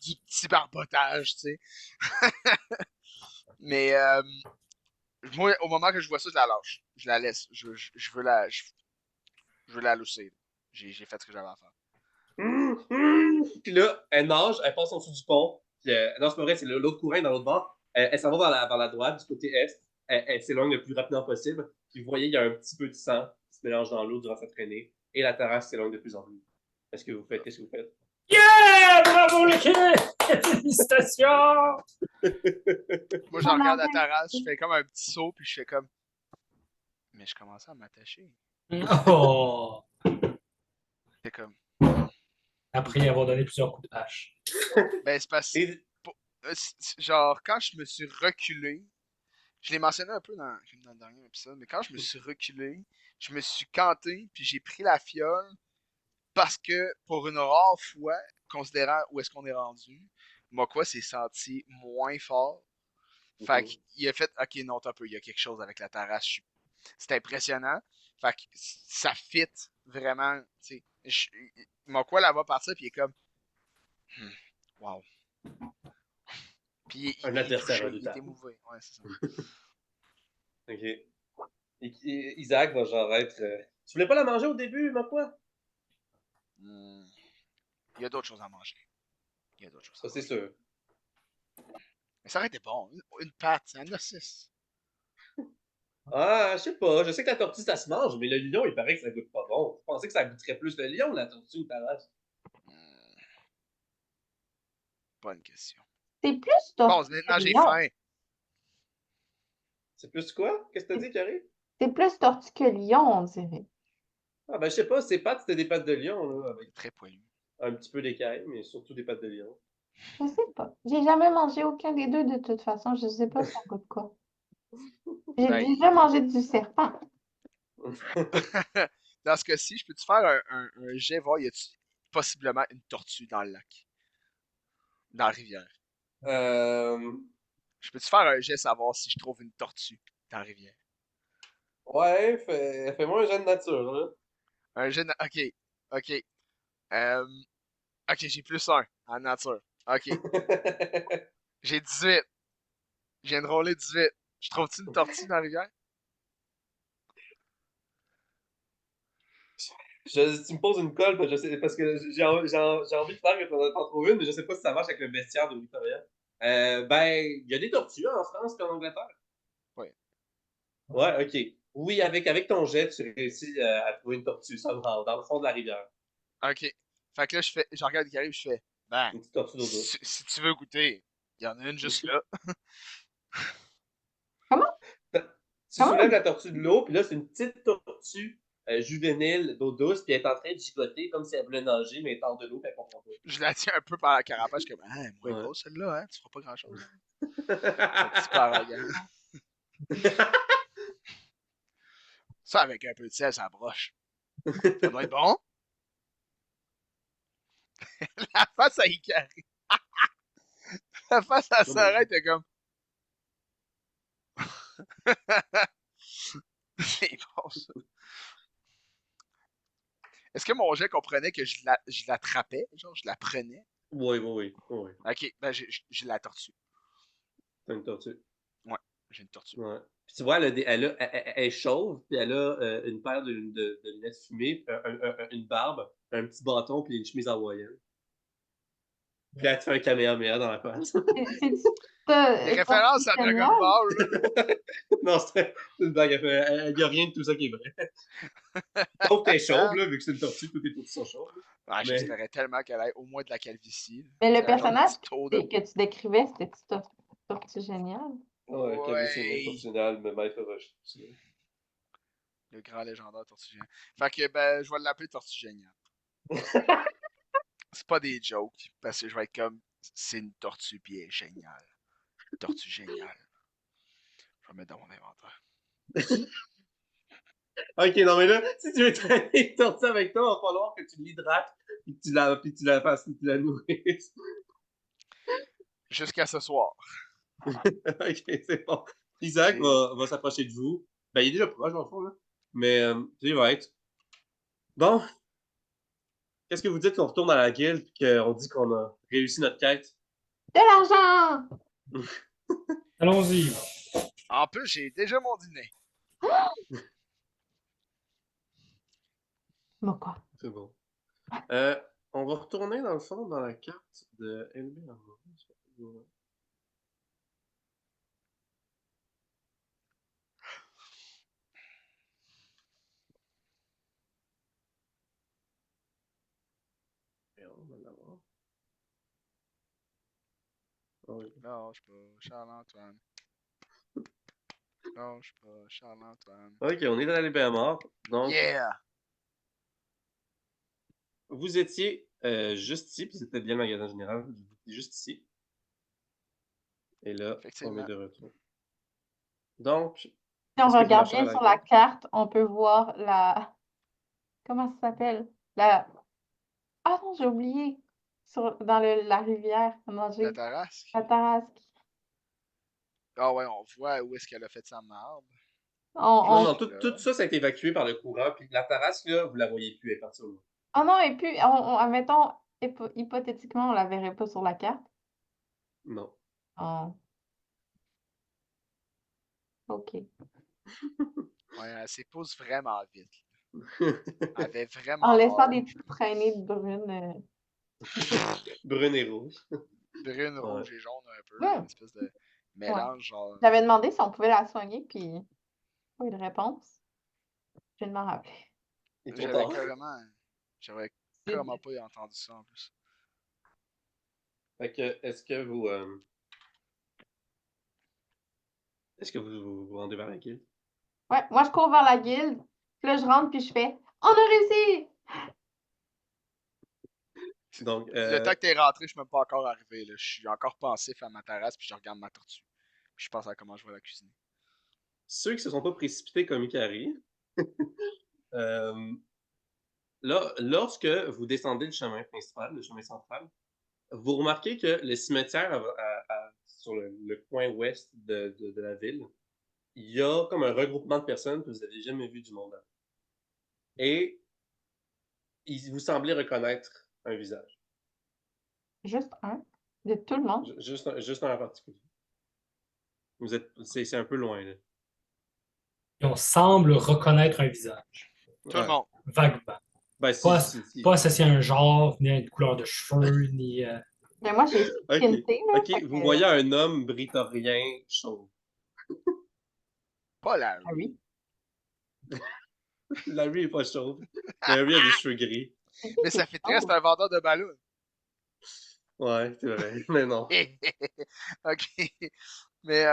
du petit barbotage, tu sais. Mais moi, au moment que je vois ça, je la lâche. Je la laisse. Je veux je veux la lousser. J'ai fait ce que j'avais à faire. Puis là, elle nage, elle passe en dessous du pont. Puis, non, c'est pas vrai, c'est l'autre courant dans l'autre bord. Elle s'en va vers la droite, du côté est. Elle s'éloigne le plus rapidement possible. Puis vous voyez, il y a un petit peu de sang qui se mélange dans l'eau durant sa traînée. Et la terrasse s'éloigne de plus en plus. Qu'est-ce que vous faites? Yeah! Bravo l'équipe! Félicitations! Moi, je regarde la terrasse, je fais comme un petit saut, puis je fais comme. Mais je commençais à m'attacher. Oh! C'est comme. Après y avoir donné plusieurs coups de hache. Ben, c'est parce. Et Genre, quand je me suis reculé, je l'ai mentionné un peu dans le dernier épisode, mais quand je me suis reculé, je me suis canté, puis j'ai pris la fiole parce que pour une rare fois, considérant où est-ce qu'on est rendu, moi quoi, s'est senti moins fort. Fait qu'il a fait, ok, non, t'as un peu, il y a quelque chose avec la terrasse. C'est impressionnant. Fait que ça fit vraiment, tu sais. Moi quoi, là va partir, puis il est comme, wow. Puis un il est adversaire touché, il est redoutable. émouvé. Ouais, c'est ça. OK. Isaac va genre être. Tu voulais pas la manger au début, ma quoi? Il y a d'autres choses à manger. Il y a d'autres choses à Ça, c'est manger. sûr. Mais ça aurait été bon. Une pâte, c'est un ossis. Ah, je sais pas. Je sais que la tortue, ça se mange, mais le lion, il paraît que ça goûte pas bon. Je pensais que ça goûterait plus le lion, la tortue, une tarasque. Hmm, bonne question. C'est plus Bon, tortue maintenant que j'ai lion. faim. C'est plus quoi? Qu'est-ce que t'as dit, Carrie? C'est plus tortue que lion, on dirait. Ah, ben, je sais pas, ces pattes, c'était des pattes de lion, là, avec Très poilu. un petit peu d'écaille, mais surtout des pattes de lion. Je sais pas. J'ai jamais mangé aucun des deux de toute façon. Je sais pas ça goûte quoi. J'ai Ben, déjà mangé du serpent. dans ce cas-ci, je peux-tu faire un jet, voir, y a-tu possiblement une tortue dans le lac? Dans la rivière. Euh, Je peux-tu faire un jet, savoir si je trouve une tortue dans la rivière? ouais, fais-moi un jet de nature, là. Un jet, ok, ok. Euh, ok, j'ai plus un en nature. Ok, j'ai 18. Je viens de rouler 18. Je trouve-tu une tortue dans la rivière? Tu me poses une colle, parce que j'ai envie de faire que t'en trouves une, mais je sais pas si ça marche avec le bestiaire de Victoria. Ben, il y a des tortues en France et en Angleterre. Oui. Ouais, ok. Oui, avec ton jet, tu réussis à trouver une tortue, ça me rend, dans le fond de la rivière. Ok. Fait que là, je regarde qui arrive, je fais, ben, Une petite tortue d'eau douce. si tu veux goûter, il y en a une juste là. Comment? Tu soulèves Comment? la tortue de l'eau, puis là, c'est une petite tortue juvénile d'eau douce, puis elle est en train de gigoter comme si elle voulait nager, mais elle est hors de l'eau, puis elle comprend pas. Je la tiens un peu par la carapace, je suis comme, ah, elle est moins Ouais. grosse celle-là, hein, tu feras pas grand-chose. Un petit peu arrogant. Ça, avec un peu de sel, ça broche. Ça doit être bon. La face à Ikari. La face à Oh mon Sarah Dieu. était comme, c'est bon ça. Est-ce que mon jet comprenait que je l'attrapais, genre, je la prenais? Oui, oui, oui, oui. Ok, ben j'ai la tortue. C'est une tortue. Ouais, j'ai une tortue. Ouais. Puis tu vois, elle est chauve, puis elle a une paire de lunettes fumées, une barbe, un petit bâton, puis une chemise hawaïenne. Puis elle te fait un kamehameha dans la face. Des C'est références à Dragon génial. Ball, là. Non, c'est une blague. Il n'y a rien de tout ça qui est vrai. Sauf qu'elle est chauve, là, vu que c'est une tortue, toutes les tortues sont chauves. Ah, Mais, j'espérais tellement qu'elle ait au moins de la calvitie. Mais le C'est un genre de personnage petit taux de. que tu décrivais, c'était tortue géniale. ouais, Kevin, c'est une Ouais. professionnel, mais Maître Roche. Le grand légendaire Tortue Géniale. Fait que, ben, je vais l'appeler Tortue Géniale. C'est pas des jokes, parce que je vais être comme, c'est une tortue, puis elle est géniale. Tortue géniale. Je vais mettre dans mon inventaire. Ok, non, mais là, si tu veux traîner une tortue avec toi, il va falloir que tu l'hydrates, puis tu la fasses, puis tu la nourrisses. Jusqu'à ce soir. Ok, c'est bon. Isaac va s'approcher de vous. Ben, il est déjà proche, dans le fond, là. Mais, il va être. Bon, qu'est-ce que vous dites qu'on retourne à la guilde, puis qu'on dit qu'on a réussi notre quête? De l'argent! Allons-y. En plus, j'ai déjà mon dîner. Mais quoi? C'est bon. On va retourner, dans le fond, dans la carte de LB. Et on va l'avoir. Ah oui. Lâche pas, Charles-Antoine. Lâche pas, Charles-Antoine. Ok, on est dans la à mort. Donc, Yeah! vous étiez juste ici, puis c'était bien le magasin général. Vous étiez juste ici. Et là, on est Effectivement. de retour. Donc, Si on qu'est-ce que vous regarde marchez à bien la sur la guilde? carte, on peut voir la... Comment ça s'appelle? La... Ah non, j'ai oublié. Dans la rivière, à La manger. Tarasque. La Tarasque. Ah ouais, on voit où est-ce qu'elle a fait sa marde. Non, On... non, Juste tout là. ça, ça a été évacué par le courant. Puis la terrasse, là, vous la voyez plus, elle est partie au loin. Oh non, et puis, admettons, hypothétiquement, on la verrait pas sur la carte. Non. Oh, ok. Ouais, elle s'épouse vraiment vite. Elle avait vraiment En laissant hâte. des petites traînées de brunes. Brune et rouge. Brune, Ouais. rouge et jaune un peu. Ouais. Une espèce de mélange, genre. J'avais demandé si on pouvait la soigner, puis pas eu de réponse. Je viens de m'en rappeler. Et trop J'avais tard. J'avais carrément pas entendu ça en plus. Fait que, est-ce que vous vous rendez vers la guilde? Ouais, moi, je cours vers la guilde. Puis là, je rentre, puis je fais « On a réussi! Donc, Le temps que t'es rentré, je suis même pas encore arrivé. Là. Je suis encore pensif à ma terrasse, puis je regarde ma tortue. Puis je pense à comment je vais la cuisiner. ceux qui se sont pas précipités comme Ikari, euh, là, lorsque vous descendez le chemin principal, le chemin central, vous remarquez que le cimetière sur le coin ouest de la ville, il y a comme un regroupement de personnes que vous n'avez jamais vu du monde avant. Et vous semblez reconnaître un visage. ». Juste un de tout le monde. Juste un en particulier. C'est un peu loin, là. Et on semble reconnaître un visage. Tout le monde. Vaguement. Ben, Pas associé à un genre, ni à une couleur de cheveux, ni. Mais moi, j'ai squinté, là. Ok, vous voyez un homme britorien chauve. Pas là. Ah oui. Larry est pas chauve. Larry a des cheveux gris. Mais ça fait très, c'est un vendeur de ballons. Ouais, c'est vrai. Mais non. Ok. Mais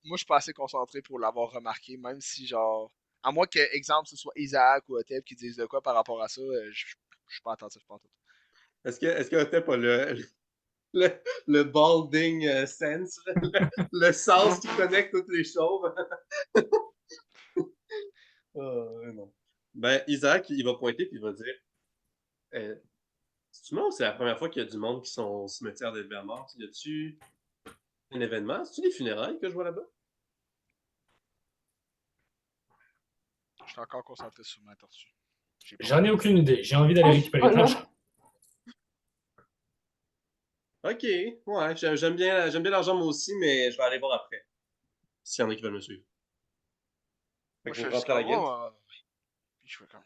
moi, je suis pas assez concentré pour l'avoir remarqué, même si, genre, à moins que, exemple, ce soit Isaac ou Otep qui disent de quoi par rapport à ça, je suis pas attentif, pas en tout. Est-ce que Otep a le balding sense, le sens qui connecte toutes les choses? Non. Ben, Isaac, il va pointer puis il va dire c'est-tu moi ou c'est la première fois qu'il y a du monde qui sont au cimetière des Vermont? Y a-tu un événement? C'est-tu des funérailles que je vois là-bas? Je suis encore concentré sur ma tortue. J'en ai aucune idée. J'ai envie d'aller récupérer le tranchant. Ok, ouais, j'aime bien l'argent moi aussi, mais je vais aller voir après. S'il y en a qui veulent me suivre. Fait Moi, que je vous fais juste rentrez à la comme, guilde? Puis je fais comme.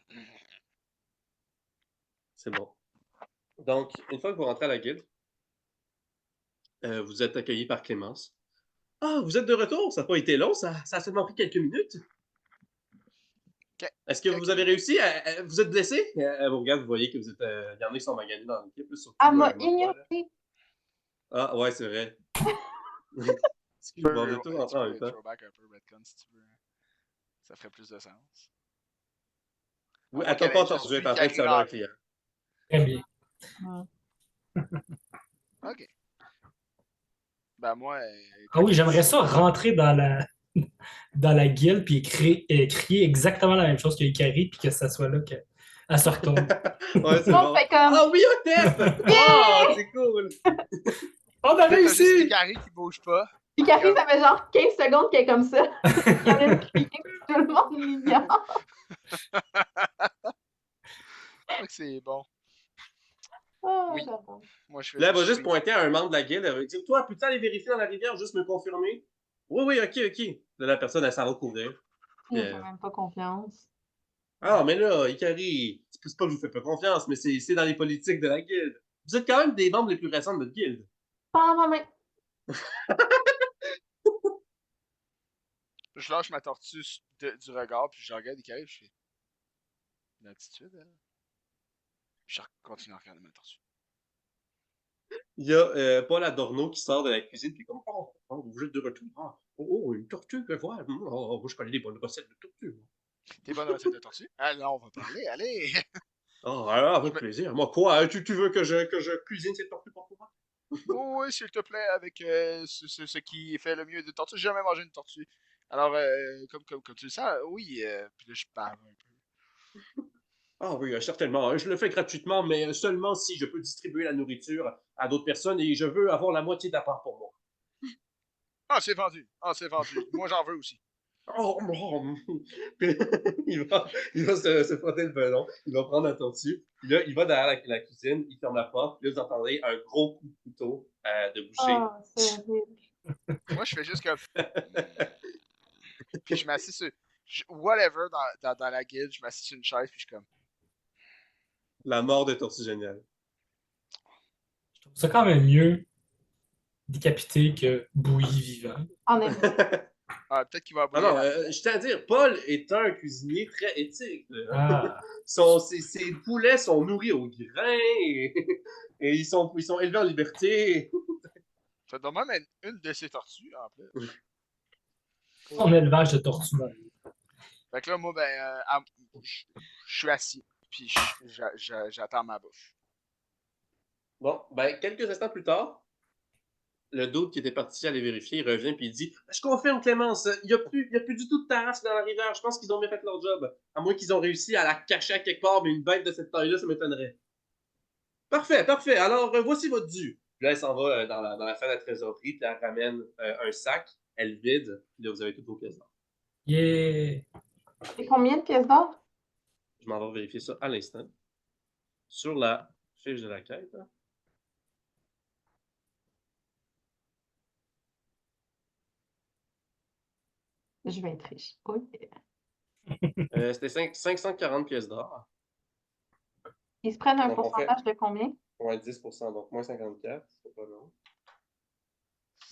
C'est bon. Donc, une fois que vous rentrez à la guilde, vous êtes accueilli par Clémence. Ah, vous êtes de retour? Ça n'a pas été long, ça a seulement pris quelques minutes. Est-ce que vous avez réussi? Vous êtes blessé? Elle vous regarde, vous voyez que vous êtes. Il y en a qui sont maganés dans l'équipe, surtout. Elle m'a Mokwa, là. ignoré. Ah, ouais, c'est vrai. Excuse-moi, on est tous rentrés en même Tu temps. peux throwback un peu Redcon si tu veux. Ça ferait plus de sens. Oui, elle t'a pas entendu, elle est en train de servir un client. Très bien. Ok. Ben moi. Ah oui, j'aimerais ça rentrer dans la guilde puis crier exactement la même chose que Ikari puis que ça soit là qu'elle se retourne. Ouais, c'est On bon. fait comme Ah oui, Otep! Oh, c'est cool! On a T'as juste réussi! Ikari qui bouge pas. Puis Cathy, ça fait genre 15 secondes qu'elle est comme ça. Il y en a une crier, tout le monde l'ignore. C'est bon. Oh, Oui. j'adore. Moi, je fais Là, elle va juste suivre. pointer à un membre de la guilde. Elle va dire toi, peux-tu aller vérifier dans la rivière, juste me confirmer? Oui, oui, ok. Là, la personne, elle s'en va courir. Il n'a même pas confiance. Ah, mais là, Ikari, c'est pas que je vous fais pas confiance, mais c'est dans les politiques de la guilde. Vous êtes quand même des membres les plus récents de notre guilde. Pas ma main. Je lâche ma tortue du regard, puis je regarde Ikari, je fais. Une attitude, elle. Je continue à regarder ma tortue. Il y a Paul Adorno qui sort de la cuisine, puis comme vous êtes de retour. Une tortue, que voilà. Moi, je connais des bonnes recettes de tortue. T'es bonne recette de tortue? Ah, là, on va parler, allez! Avec plaisir. Moi, quoi? Tu veux que je cuisine cette tortue pour toi? Oh, oui, s'il te plaît, avec ce qui fait le mieux de tortue. J'ai jamais mangé une tortue. Alors, comme tu le sais, oui, puis là, je parle un peu. Ah oui, certainement. Je le fais gratuitement, mais seulement si je peux distribuer la nourriture à d'autres personnes et je veux avoir la moitié d'apport pour moi. Ah, c'est vendu. Moi, j'en veux aussi. Oh, il va se frotter le melon, il va prendre la tortue, puis là, il va derrière la cuisine, il ferme la porte, puis là, vous entendez un gros coup de couteau de boucher. Oh, c'est horrible. Moi, je fais juste comme. Puis je m'assis sur. Whatever dans la guilde, je m'assis sur une chaise, puis je suis comme. La mort de Tortue Géniale. C'est quand même mieux décapité que bouilli vivant. En effet. Ah, peut-être qu'il va Ah bouillir non, la je tiens à dire, Paul est un cuisinier très éthique. Là. Ah, Ses poulets sont nourris au grain et, et ils sont élevés en liberté. Ça doit même être une de ces tortues, en plus. son élevage de tortues. Dans le livre. Fait que là, moi, je suis assis, puis j'attends ma bouffe. Bon, ben, quelques instants plus tard, le doute qui était parti aller vérifier, il revient puis il dit je confirme, Clémence, il n'y a plus du tout de terrasse dans la rivière. Je pense qu'ils ont bien fait leur job. À moins qu'ils ont réussi à la cacher à quelque part, mais une bête de cette taille-là, ça m'étonnerait. Parfait, parfait. Alors, voici votre dû. Puis là, elle s'en va dans la fin de la trésorerie, puis elle ramène un sac, elle vide, puis là, vous avez toutes vos pièces d'or. Yeah! Et combien de pièces d'or? Je m'en vais vérifier ça à l'instant. Sur la fiche de la quête. Hein. Je vais être riche. Ok. C'était 540 pièces d'or. Ils se prennent un Donc, on fait pourcentage de combien? moins 10%, donc moins 54, c'est pas long.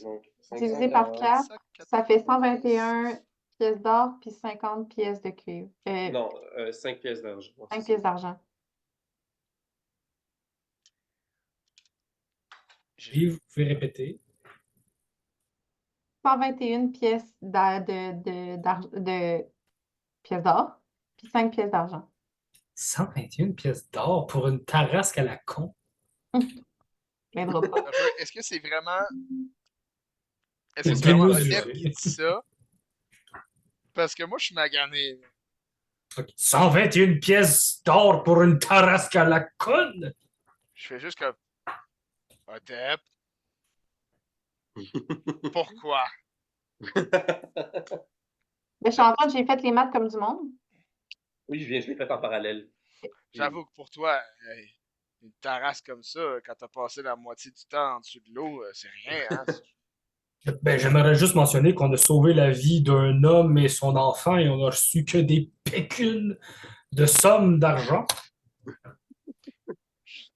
Donc, Divisé par 4, 540. ça fait 121 pièces d'or puis 50 pièces de cuivre. Non, 5 pièces d'argent. 5 pièces d'argent. Et vous pouvez répéter. 121 pièces de pièces d'or puis 5 pièces d'argent. 121 pièces d'or pour une tarasque à la con. Viendra pas. Est-ce que c'est vraiment. Est-ce que C'est c'est vraiment démesuré. Deb qui dit ça? Parce que moi, je suis magané. Ok. 121 pièces d'or pour une tarasque à la con. Je fais juste comme. Ah, Deb, pourquoi? Mais je suis en train, j'ai fait les maths comme du monde. Oui, je l'ai fait en parallèle. J'avoue que pour toi, une terrasse comme ça, quand t'as passé la moitié du temps en dessous de l'eau, c'est rien, hein? Ben, j'aimerais juste mentionner qu'on a sauvé la vie d'un homme et son enfant et on a reçu que des pécules de sommes d'argent.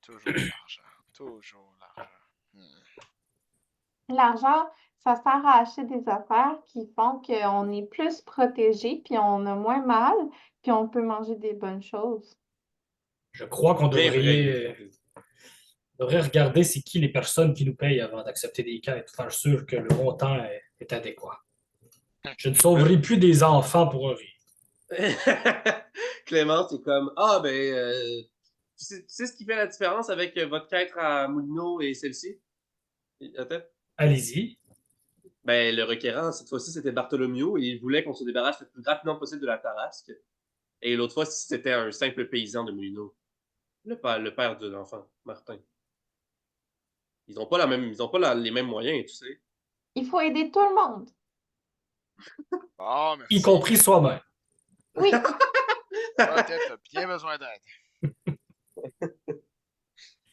Toujours l'argent. Toujours l'argent. L'argent, ça sert à acheter des affaires qui font qu'on est plus protégé, puis on a moins mal, puis on peut manger des bonnes choses. Je crois qu'on Bien vrai. devrait regarder c'est qui les personnes qui nous payent avant d'accepter des quêtes, faire sûr que le montant est adéquat. Je ne sauverai plus des enfants pour un rire. Clément, c'est comme ah ben tu sais ce qui fait la différence avec votre quête à Moulineau et celle-ci? Attends. Allez-y. Ben le requérant, cette fois-ci, c'était Bartholomew et il voulait qu'on se débarrasse le plus rapidement possible de la Tarasque. Et l'autre fois, c'était un simple paysan de Moulineau. Le père de l'enfant, Martin. Ils n'ont pas les mêmes moyens, tu sais. Il faut aider tout le monde. Bon, Y merci. compris soi-même. Oui, Ah, Deb, t'as bien besoin d'aide.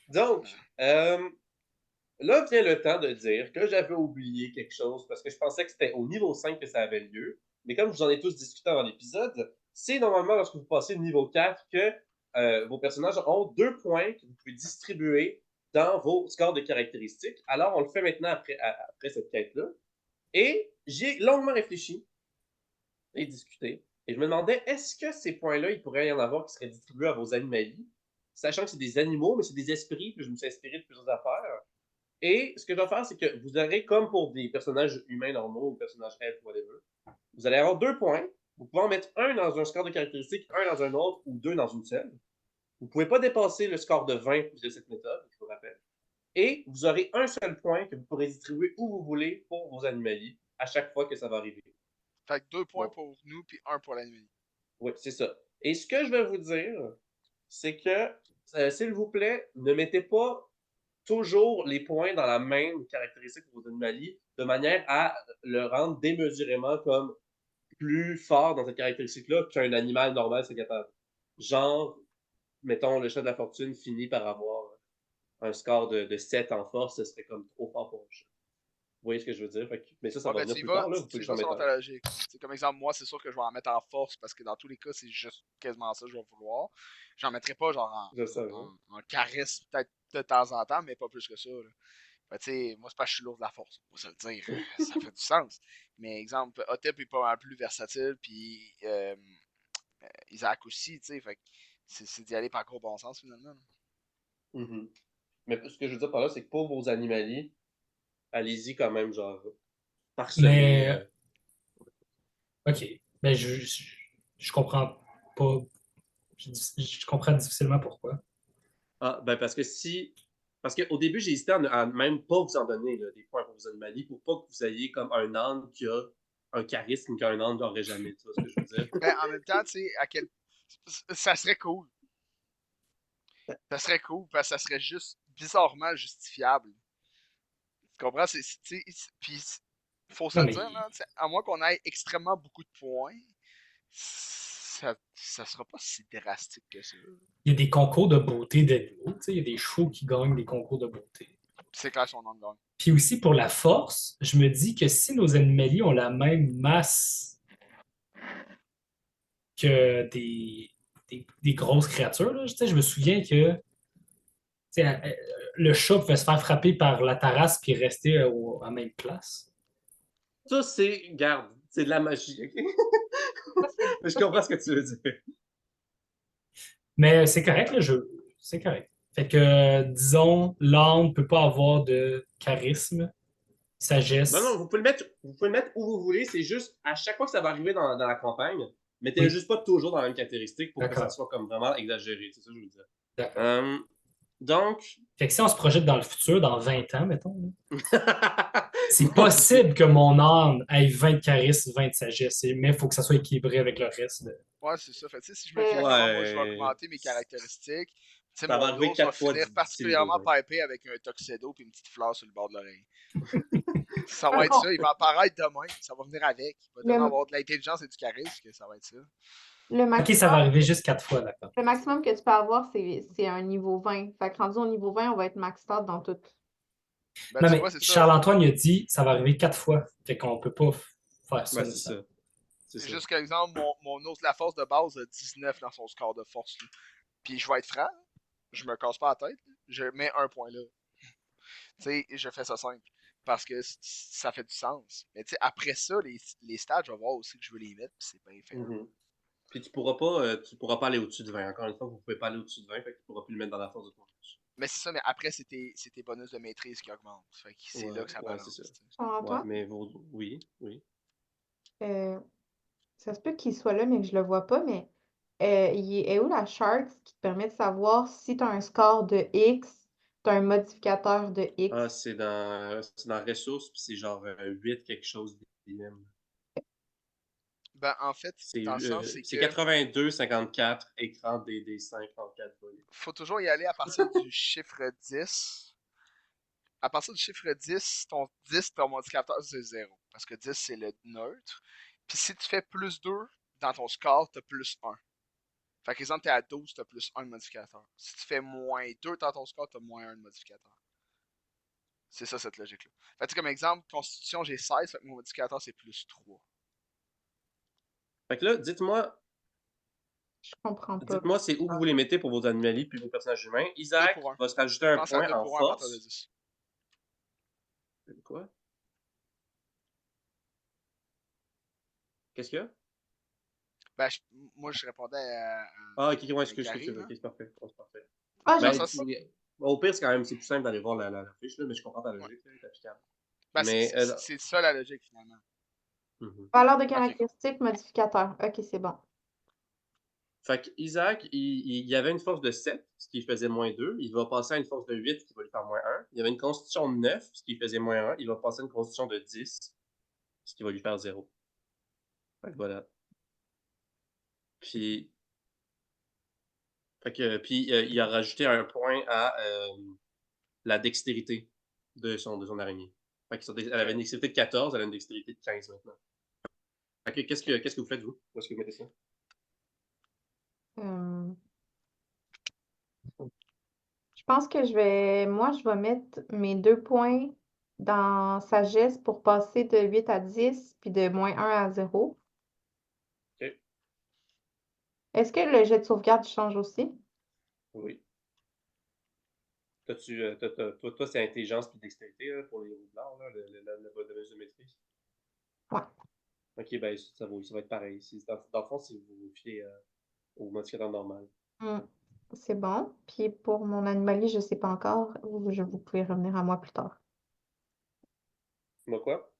Donc, là vient le temps de dire que j'avais oublié quelque chose parce que je pensais que c'était au niveau 5 que ça avait lieu. Mais comme je vous en ai tous discuté avant l'épisode, c'est normalement lorsque vous passez au niveau 4 que vos personnages ont 2 points que vous pouvez distribuer dans vos scores de caractéristiques. Alors, on le fait maintenant après cette quête-là. Et j'ai longuement réfléchi et discuté. Et je me demandais, est-ce que ces points-là, il pourrait y en avoir qui seraient distribués à vos animaliers, sachant que c'est des animaux, mais c'est des esprits, puis je me suis inspiré de plusieurs affaires. Et ce que je vais faire, c'est que vous aurez, comme pour des personnages humains normaux ou personnages elfes, whatever, vous allez avoir 2 points. Vous pouvez en mettre un dans un score de caractéristique, un dans un autre, ou 2 dans une seule. Vous ne pouvez pas dépasser le score de 20 de cette méthode, je vous rappelle. Et vous aurez un seul point que vous pourrez distribuer où vous voulez pour vos animaliers à chaque fois que ça va arriver. Fait que 2 points Bon. pour nous, puis 1 pour l'ennemi. Oui, c'est ça. Et ce que je vais vous dire, c'est que, s'il vous plaît, ne mettez pas toujours les points dans la même caractéristique pour vos animaliers, de manière à le rendre démesurément comme plus fort dans cette caractéristique-là qu'un animal normal serait capable. Genre, mettons, le chat de la fortune finit par avoir un score de 7 en force, ce serait comme trop fort pour un chat. voyez ce que je veux dire? Mais ça Ouais, va ben venir tu y plus vas, tard, là. Vous tu pouvez y que j'en vas mette selon un. ta logique. Comme exemple, moi, c'est sûr que je vais en mettre en force parce que dans tous les cas, c'est juste quasiment ça que je vais vouloir. J'en mettrai pas genre Je savais. en charisme, peut-être de temps en temps, mais pas plus que ça. Là. Ben, tu sais, moi, c'est pas que je suis lourd de la force, on va se le dire. Ça fait du sens. Mais exemple, Otep est pas mal plus versatile, puis Isaac aussi, tu sais. Fait que c'est d'y aller par gros bon sens finalement. Là. Mhm. Mais ce que je veux dire par là, c'est que pour vos animaliers, allez-y quand même, genre, parsemez. Mais, OK. Mais je comprends pas. Je comprends difficilement pourquoi. Ah, ben parce que si. Parce qu'au début, j'ai hésité à même pas vous en donner là, des points pour vos animaliers pour pas que vous ayez comme un âne qui a un charisme qu'un âne n'aurait jamais. Tu vois ce que je veux dire? Ben, en même temps, tu sais, ça serait cool. Ça serait cool parce que ça serait juste bizarrement justifiable. Tu comprends? Puis, faut se Non, le mais dire, là, à moins qu'on ait extrêmement beaucoup de points, ça sera pas si drastique que ça. il y a des concours de beauté d'animaux. Tu sais, il y a des chevaux qui gagnent des concours de beauté. C'est clair son nom de gagne. Puis aussi pour la force, je me dis que si nos animaliers ont la même masse que des grosses créatures, là, tu sais, je me souviens que tu sais, le chat pouvait se faire frapper par la tarasse puis rester à la même place. Ça, c'est. Garde, c'est de la magie, OK? Mais je comprends ce que tu veux dire. Mais c'est correct, là, c'est correct. Fait que, disons, l'âne ne peut pas avoir de charisme, Non, non, sagesse. vous pouvez le mettre où vous voulez. C'est juste, à chaque fois que ça va arriver dans la campagne, mettez-le Oui, juste pas toujours dans la même caractéristique pour que ça d'accord. soit comme vraiment exagéré. C'est ça que je veux dire. D'accord. Donc. Fait que si on se projette dans le futur, dans 20 ans, mettons, c'est Mon Dieu. possible que mon âne ait 20 de charisme, 20 de sagesse, mais il faut que ça soit équilibré avec le reste. Ouais, c'est ça. Fait tu sais, si je me fie à Euh, comment moi je vais Ouais. augmenter mes caractéristiques, tu sais, Ça va mon arriver ours va 4 fois finir d'ici les 2 particulièrement ans. pipé avec un tuxedo et une petite fleur sur le bord de l'oreille. Ça par va être contre, ça, il va apparaître demain, ça va venir avec. Il va tellement le, avoir de l'intelligence et du charisme que ça va être ça. le OK, ça va maximum, arriver juste 4 fois, d'accord. le maximum que tu peux avoir, c'est un niveau 20. Fait que rendu au niveau 20, on va être max out dans tout. Ben, Non, tu vois, mais c'est ça. Charles-Antoine, il a dit ça va arriver 4 fois. Fait qu'on peut pas faire ça Ouais, c'est nécessairement. ça. C'est C'est ça. juste qu'exemple, mon ours de la force de base a 19 dans son score de force. Là. Puis je vais être franc, je me casse pas la tête, je mets un point là. Tu sais, je fais ça simple. Parce que ça fait du sens. Mais tu sais, après ça, les stats, je vais voir aussi que je veux les mettre, puis c'est bien fait. Mhm. Puis tu pourras pas aller au-dessus de 20. Encore une fois, vous pouvez pas aller au-dessus de 20, fait que tu pourras plus le mettre dans la force de ton ours. Mais c'est ça, mais après, c'est tes bonus de maîtrise qui augmentent. Fait que c'est là Ouais, que ça ouais, c'est balance. ça. Tu sais. Ouais, Charles-Antoine, mais oui, oui. euh, ça se peut qu'il soit là, mais que je le vois pas, mais il est où la chart qui te permet de savoir si tu as un score de X, tu as un modificateur de Ah, X? c'est dans ressources, puis c'est genre 8 quelque chose d'IM. Ben, en fait, dans le sens, c'est C'est que 82, 54, écran DD5, 34 volets. faut toujours y aller à partir du chiffre 10. À partir du chiffre 10, ton modificateur, c'est 0. Parce que 10, c'est le neutre. Puis si tu fais plus 2 dans ton score, tu as plus 1. Fait que, exemple, tu es à 12, tu as plus 1 de modificateur. Si tu fais moins 2 dans ton score, tu as moins 1 de modificateur. C'est ça, cette logique-là. Fait que, comme exemple, Constitution, j'ai 16, fait que mon modificateur, c'est plus 3. Fait que là, dites-moi, Je comprends pas. dites-moi c'est où vous les mettez pour vos animaliers puis vos personnages humains. 2 Isaac pour 1. va se rajouter un Pense à point 2 en pour 1 à partir de force. 10. Quoi? Qu'est-ce qu'il y a? Ben, moi, je répondais Ah, ok, ouais, excuse, Gary, ok, là. c'est parfait. Ouais, c'est parfait. Ah, Dans le j'ai. Ben, sens, bon, au pire, c'est plus simple d'aller voir la fiche, là, mais je comprends ta ouais. logique, là, c'est applicable. Ben, Mais, c'est ça la logique, finalement. mhm. Valeur de Ok, cool. caractéristique, modificateur. Ok, c'est bon. Fait que Isaac, il y avait une force de 7, ce qui faisait -2. Il va passer à une force de 8, ce qui va lui faire -1. Il y avait une constitution de 9, ce qui faisait -1. Il va passer à une constitution de 10, ce qui va lui faire 0. Fait que voilà. Puis, puis il a rajouté un point à la dextérité de son araignée. Fait elle avait une dextérité de 14, elle a une dextérité de 15 maintenant. Fait que qu'est-ce que vous faites, vous? Où est-ce que vous mettez ça? Euh, je pense que moi, je vais mettre mes 2 points dans sagesse pour passer de 8 à 10, puis de -1 à 0. OK. Est-ce que le jet de sauvegarde change aussi? Oui. Toi, c'est intelligence puis dextérité là, pour les roublards, là, la bonus de maîtrise. Ouais. Ok, ben ça va être pareil. Dans le fond, si vous vous fiez au modificateur normal. Hmm. C'est bon. Puis pour mon animalier, je sais pas encore. Vous pouvez revenir à moi plus tard. Moi quoi?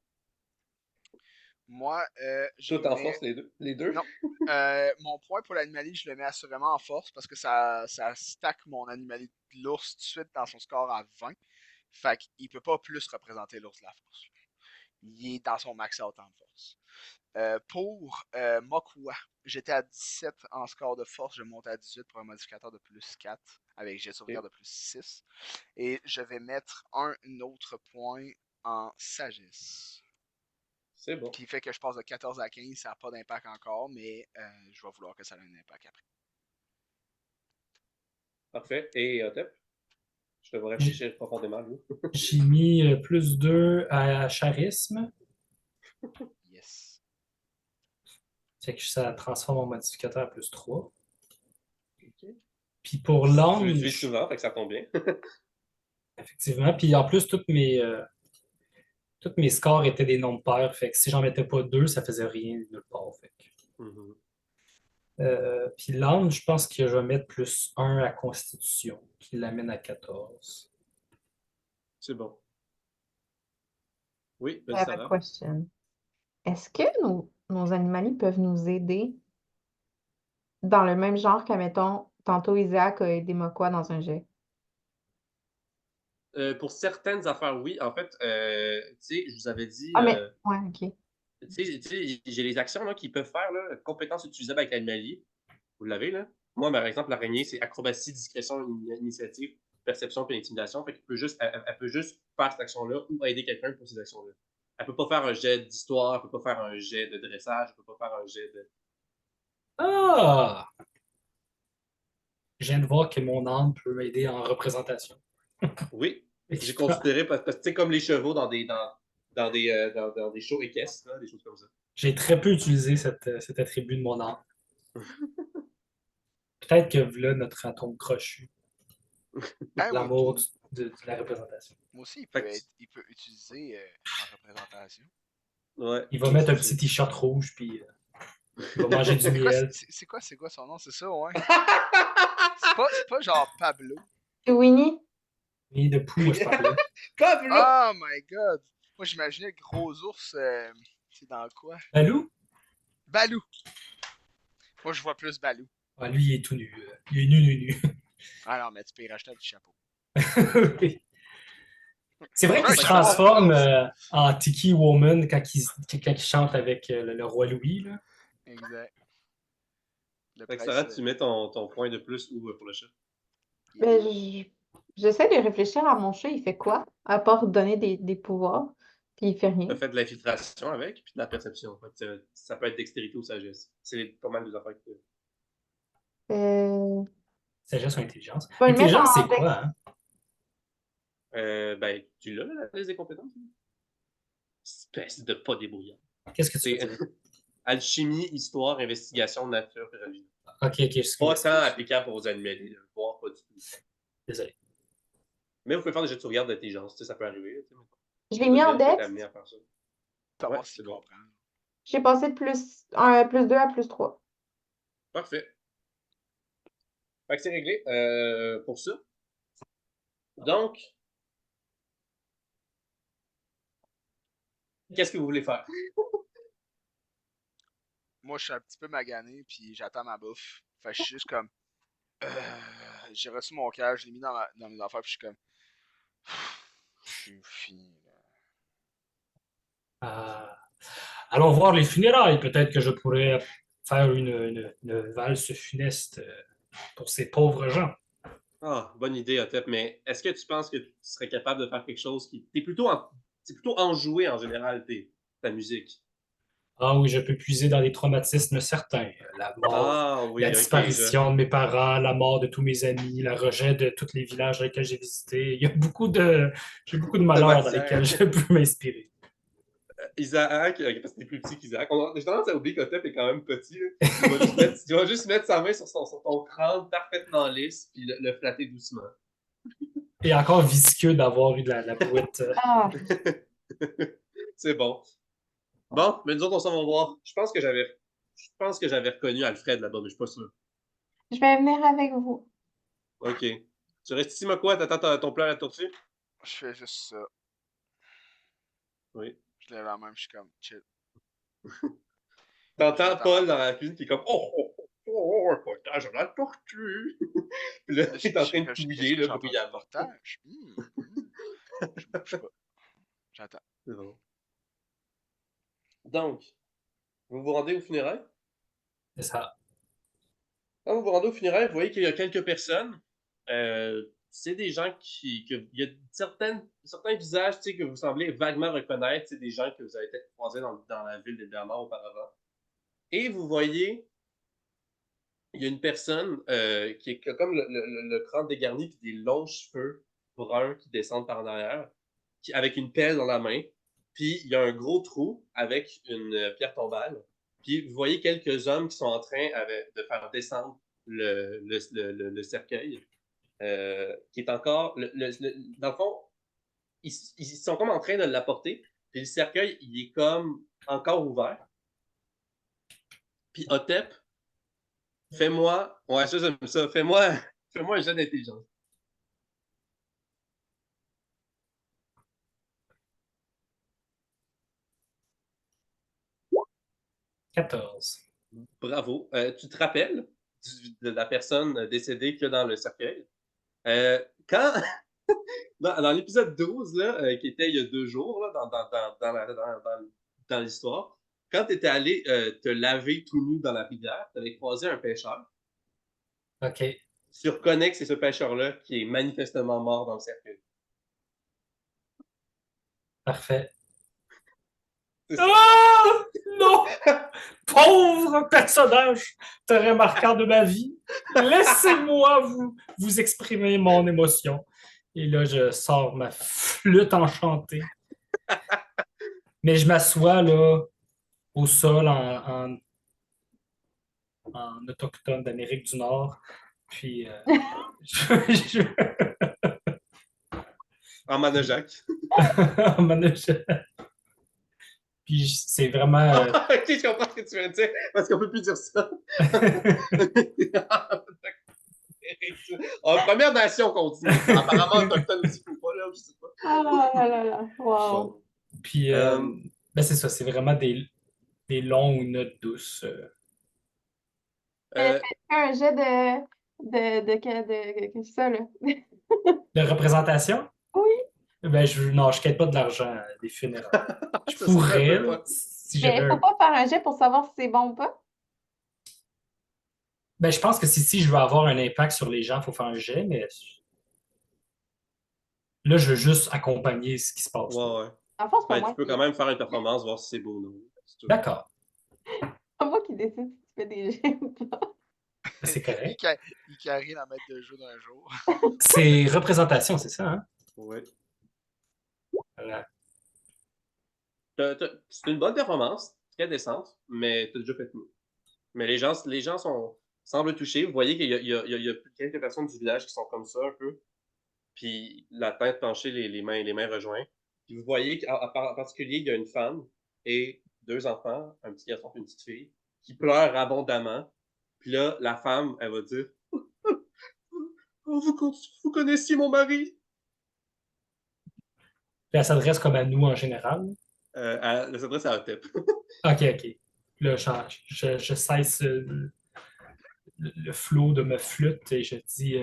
Moi, je Tout en mets. force, les deux? Non. Mon point pour l'animalier, je le mets assurément en force parce que ça stack mon animalier de l'ours tout de suite dans son score à 20. Fait qu'il peut pas plus représenter l'ours de la force. Il est dans son max out en force. Pour Mokwa, j'étais à 17 en score de force, je monte à 18 pour un modificateur de plus 4 avec jet de sauvegarde de plus 6. Et je vais mettre un autre point en sagesse. C'est bon. Qui fait que je passe de 14 à 15, ça n'a pas d'impact encore, mais je vais vouloir que ça ait un impact après. Parfait. Et Otep? Je te vois J'ai réfléchir profondément, lui. j'ai mis +2 à charisme. Yes. Fait que ça transforme mon modificateur à +3. Ok. Puis pour Tu l'utilises l'ange, souvent, fait que ça tombe bien. effectivement. Puis en plus, tous mes scores étaient des nombres pairs. Fait que si j'en mettais pas 2, ça faisait rien nulle part. Fait que, Mhm. puis l'ange, je pense que je vais mettre +1 à Constitution, qui l'amène à 14. C'est bon. Oui, I vas-y, have a Sarah. question. Est-ce que nos animaliers peuvent nous aider dans le même genre qu'admettons, tantôt Isaac a aidé Mokwa dans un jet? Pour certaines affaires, oui. En fait, tu sais, je vous avais dit, Ah, mais, ouais, ok. tu sais, j'ai les actions là, qu'ils peuvent faire, là, compétences utilisables avec l'animalier. Vous l'avez, là? Moi, par exemple, l'araignée, c'est acrobatie, discrétion, initiative, perception puis intimidation. Fait qu'elle peut juste, elle peut juste faire cette action-là ou aider quelqu'un pour ces actions-là. Elle peut pas faire un jet d'histoire, elle peut pas faire un jet de dressage, elle peut pas faire un jet de. Ah! Je viens de voir que mon âne peut m'aider en représentation. Oui, Fait que j'ai je peux- considéré parce que c'est comme les chevaux dans des shows équestres, là, des choses comme ça. J'ai très peu utilisé cet attribut de mon âne. Peut-être que là, notre atome crochu, Ah, moi, l'amour de la représentation. moi aussi, Fait que, il peut utiliser en représentation. ouais, Il va mettre un petit t-shirt rouge, puis il va manger du C'est quoi, miel. c'est quoi son nom? C'est ça, ouais. C'est pas genre Pablo. Et Winnie? Et de pou, moi, je parlais. Pablo! Oh my god! Moi, j'imaginais le gros ours, c'est dans quoi? Balou? Balou! Moi, je vois plus Balou. Ah, lui, il est tout nu. Il est nu. Ah non, mais tu peux y racheter un petit chapeau. C'est vrai Je veux qu'il un se chapeau transforme rose! en Tiki Woman quand il chante avec le roi Louis. Là. Exact. Le Fait que prince, Sarah, tu mets ton point de plus où pour le chat? Ben, j'essaie de réfléchir à mon chat, il fait quoi? À part donner des pouvoirs, puis il fait rien. Tu fait de l'infiltration avec, puis de la perception. Fait que ça peut être dextérité ou sagesse. C'est pas mal des affaires que Euh, Sagesse ou intelligence. je vais le mettre Intelligence, en c'est quoi, hein? Ben, tu l'as, la liste des compétences? Espèce de pas débrouillard. Qu'est-ce que tu veux C'est dire? alchimie, histoire, investigation, nature, religion. Ok, excuse. Pas tant applicable aux animaliers, là, voire pas du tout. Désolé. Mais vous pouvez faire des jets de sauvegarde d'intelligence, tu sais, ça peut arriver. Tu sais, je l'ai mis en peut être dex. amené à faire ça. pour Ouais, voir c'est s'il bon. comprend. J'ai passé de plus 2 à +3. Parfait. Fait que c'est réglé pour ça. Donc, qu'est-ce que vous voulez faire? Moi, je suis un petit peu magané, puis j'attends ma bouffe. Fait que je suis juste comme. J'ai reçu mon cash, je l'ai mis dans mes affaires, puis je suis comme. Je suis fini, là. Ah, allons voir les funérailles. Peut-être que je pourrais faire une valse funeste pour ces pauvres gens. Ah, bonne idée, Otep, mais est-ce que tu penses que tu serais capable de faire quelque chose qui. C'est plutôt enjoué en général, ta musique. Ah oui, je peux puiser dans des traumatismes certains. La mort, Ah la oui, ok, disparition de mes parents, la mort de tous mes amis, le rejet de tous les villages dans lesquels j'ai visité. J'ai beaucoup de de malheurs dans matière. lesquels je peux m'inspirer. Isaac, parce que t'es plus petit qu'Isaac. J'ai tendance à oublier qu'Otep est quand même petit. Là. Il va juste mettre sa main sur ton crâne parfaitement lisse, puis le flatter doucement. Et encore visqueux d'avoir eu de la bouette. Ah, C'est bon. Bon, mais nous autres, on s'en va voir. Je pense que j'avais reconnu Alfred là-bas, mais je suis pas sûr. je vais venir avec vous. Ok. Tu restes ici, Makua, t'attends ton plan à la tortue? Je fais juste ça. Oui. Je lève la main, je suis comme chill. T'entends J'attends Paul ma dans la cuisine qui est comme un potage à la tortue. Puis là, il est en train de touiller, là, bruyamment. Portage? Je bouge pas. J'attends. C'est bon. Donc, vous vous rendez aux funérailles? C'est ça. Quand vous vous rendez aux funérailles, vous voyez qu'il y a quelques personnes. C'est des gens il y a certains visages que vous semblez vaguement reconnaître, c'est des gens que vous avez peut-être croisés dans la ville de Damas auparavant. Et vous voyez, il y a une personne qui a comme le crâne dégarni et des longs cheveux bruns qui descendent par en arrière, avec une pelle dans la main. Puis il y a un gros trou avec une pierre tombale. Puis vous voyez quelques hommes qui sont en train de faire descendre le cercueil, qui est encore... dans le fond, ils sont comme en train de l'apporter. Puis le cercueil, il est comme encore ouvert. Puis Otep, fais-moi... Ouais, ça, j'aime ça. Fais-moi un jeu d'intelligence. 14. Bravo. Tu te rappelles de la personne décédée qu'il y a dans le cercueil? Quand, dans l'épisode 12, là, qui était il y a 2 jours, là, dans l'histoire, quand tu étais allé te laver tout nu dans la rivière, tu avais croisé un pêcheur. OK. Tu reconnais que c'est ce pêcheur-là qui est manifestement mort dans le cercueil. Parfait. C'est ça. Ah! Non! Pauvre personnage très marquant de ma vie. Laissez-moi vous exprimer mon émotion. Et là, je sors ma flûte enchantée. Mais je m'assois là au sol en autochtone d'Amérique du Nord. Puis je, En Manajac. en manège. Puis c'est vraiment. Ok, je comprends ce que tu veux dire, parce qu'on peut plus dire ça. En Première Nation continue. Apparemment, autochtone aussi, faut pas, là, je sais pas. Ah là là là. Wow. Bon. Puis ben c'est ça, c'est vraiment des longues notes douces. Euh, Un jet de ça, là. De représentation? Oui. Ben non, je quête pas de l'argent des funérailles. Je Ça pourrais, serait un peu là, fun. si Mais j'avais faut pas faire un jet pour savoir si c'est bon ou pas. Ben, je pense que si je veux avoir un impact sur les gens, il faut faire un jet, mais là, je veux juste accompagner ce qui se passe. Ouais. En fait, c'est pas Ben, moi tu peux qui... quand même faire une performance, voir si c'est beau ou non. D'accord, c'est pas moi qui décide si tu fais des jets ou pas. c'est correct. Il carry la maître de jeu d'un jour. C'est représentation, c'est ça, hein? Ouais. Voilà. C'est une bonne performance, très décente, mais tu as déjà fait mieux. Mais les gens semblent touchés. Vous voyez qu'il y a quelques personnes du village qui sont comme ça un peu. Puis la tête penchée, les mains rejointes. Puis vous voyez qu'en particulier, il y a une femme et 2 enfants, un petit garçon et une petite fille, qui pleurent abondamment. Puis là, la femme, elle va dire oh, vous connaissiez mon mari? Puis elle s'adresse comme à nous en général. Elle s'adresse à Otep. OK. Là, je cesse le flot de ma flûte et je dis